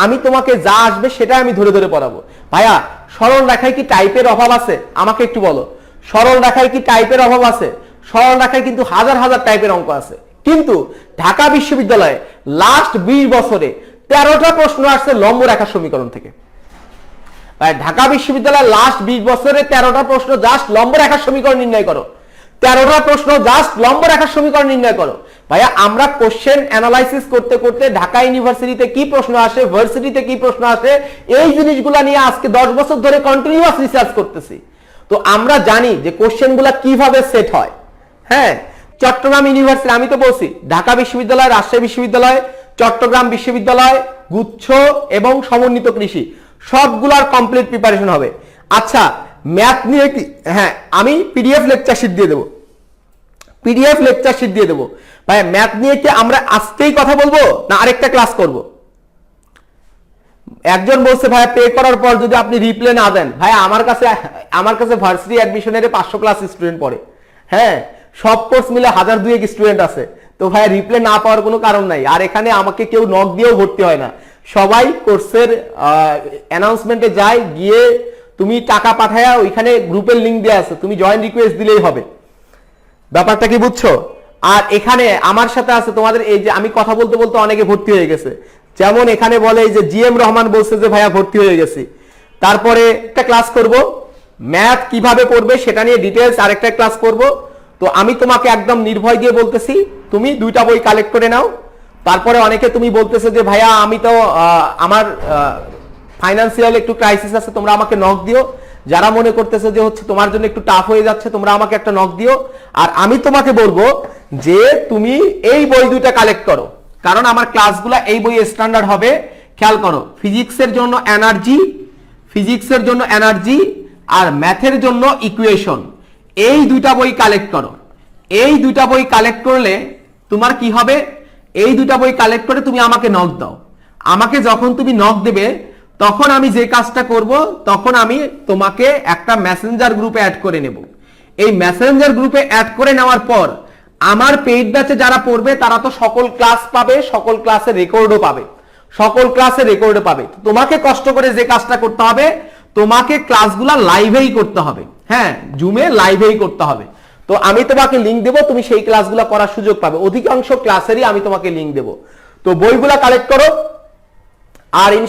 আমি তোমাকে যা আসবে সেটা আমি ধরে ধরে পড়াবো। ভাইয়া সরল রেখায় কি টাইপের অভাব আছে? আমাকে একটু বলো, সরল রেখায় কি টাইপের অভাব আছে? সরল রেখায় কিন্তু হাজার হাজার টাইপের অঙ্ক আছে, কিন্তু ঢাকা বিশ্ববিদ্যালয়ে লাস্ট 20 বছরে 13টা প্রশ্ন আসছে লম্ব রেখার সমীকরণ থেকে। ঢাকা বিশ্ববিদ্যালয়ে লাস্ট 20 বছরে 13টা প্রশ্ন জাস্ট লম্ব রেখার সমীকরণ নির্ণয় করো, 13টা প্রশ্ন জাস্ট লম্ব রেখার সমীকরণ নির্ণয় করো। ভাইয়া আমরা কোশ্চেন অ্যানালাইসিস করতে করতে ঢাকা ইউনিভার্সিটিতে কি প্রশ্ন আসে, ভার্সিটিতে কি প্রশ্ন আসে, এই জিনিসগুলো নিয়ে আজকে 10 বছর ধরে কন্টিনিউয়াস রিসার্চ করতেছি। তো আমরা জানি যে কোশ্চেনগুলো কিভাবে সেট হয়। হ্যাঁ, চট্টগ্রাম ইউনিভার্সিটি, আমি তো বলছি ঢাকা বিশ্ববিদ্যালয়, রাজশাহী বিশ্ববিদ্যালয়, চট্টগ্রাম বিশ্ববিদ্যালয়, গুচ্ছ এবং সমন্বিত কৃষি সবগুলোর কমপ্লিট প্রিপারেশন হবে। আচ্ছা, ম্যাথ নিয়ে কি? হ্যাঁ, আমি পিডিএফ লেকচার শিট দিয়ে দেবো। ভাই ম্যাথ নিয়ে কি আমরা আজকেই কথা বলবো না আরেকটা ক্লাস করব? একজন বলছে ভাই পে করার পর যদি আপনি রিপ্লে না দেন, ভাই আমার কাছে ভার্সিটি অ্যাডমিশনের 500 ক্লাস স্টুডেন্ট পড়ে। হ্যাঁ, সব কোর্স মিলে 1000-2000 স্টুডেন্ট আছে, তো ভাই রিপ্লে না পাওয়ার কোনো কারণ নাই। আর এখানে আমাকে কেউ নক দিয়েও ভর্তি হয় না, সবাই কোর্সের অ্যানাউন্সমেন্টে যায়, গিয়ে তুমি টাকা পাঠায়া ওইখানে গ্রুপের লিংক দেওয়া আছে, তুমি জয়েন রিকোয়েস্ট দিলেই হবে। ব্যাপারটা কি বুঝছো? আর এখানে আমার সাথে আছে তোমাদের, এই যে আমি কথা বলতে বলতে অনেকে ভর্তি হয়ে গেছে, যেমন এখানে বলে এই যে জিএম রহমান বলছে যে ভাইয়া ভর্তি হয়ে গেছি। তারপরে একটা ক্লাস করব ম্যাথ কিভাবে পড়বে সেটা নিয়ে ডিটেইলস, আরেকটা ক্লাস করব। তো আমি তোমাকে একদম নির্ভয় দিয়ে বলতেছি, তুমি 2টা বই কালেক্ট করে নাও। তারপরে অনেকে তুমি বলতেছো যে ভাইয়া আমি তো আমার ফাইনান্সিয়াল একটু ক্রাইসিস আছে, তোমরা আমাকে নক দিও। যারা মনে করতেছে যে হচ্ছে তোমার জন্য একটু টাফ হয়ে যাচ্ছে, তোমরা আমাকে একটা নক দিও, আর আমি তোমাকে বলবো যে তুমি এই বই দুইটা কালেক্ট করো, কারণ আমার ক্লাসগুলো এই বই স্ট্যান্ডার্ড হবে। খেয়াল করো, ফিজিক্সের জন্য এনার্জি আর ম্যাথের জন্য ইকুয়েশন, এই দুইটা বই কালেক্ট করো। এই দুইটা বই কালেক্ট করলে তোমার কি হবে, এই দুইটা বই কালেক্ট করে তুমি আমাকে নক দাও। আমাকে যখন তুমি নক দেবে তখন আমি যে কাজটা করব, তখন আমি তোমাকে একটা মেসেঞ্জার গ্রুপে অ্যাড করে নেব। এই মেসেঞ্জার গ্রুপে অ্যাড করে নেওয়ার পর আমার পেইড ব্যাচে যারা পড়বে তারা তো সকল ক্লাস পাবে, সকল ক্লাসের রেকর্ডও পাবে। তোমাকে কষ্ট করে যে কাজটা করতে হবে, তোমাকে ক্লাসগুলা লাইভেই করতে হবে। হ্যাঁ, জুমে লাইভেই করতে হবে। তো আমি তোমাকে লিংক দেবো, তুমি সেই ক্লাসগুলো করার সুযোগ পাবে। অধিকাংশ ক্লাসেরই আমি তোমাকে লিংক দেবো। তো বইগুলা কালেক্ট করো, আর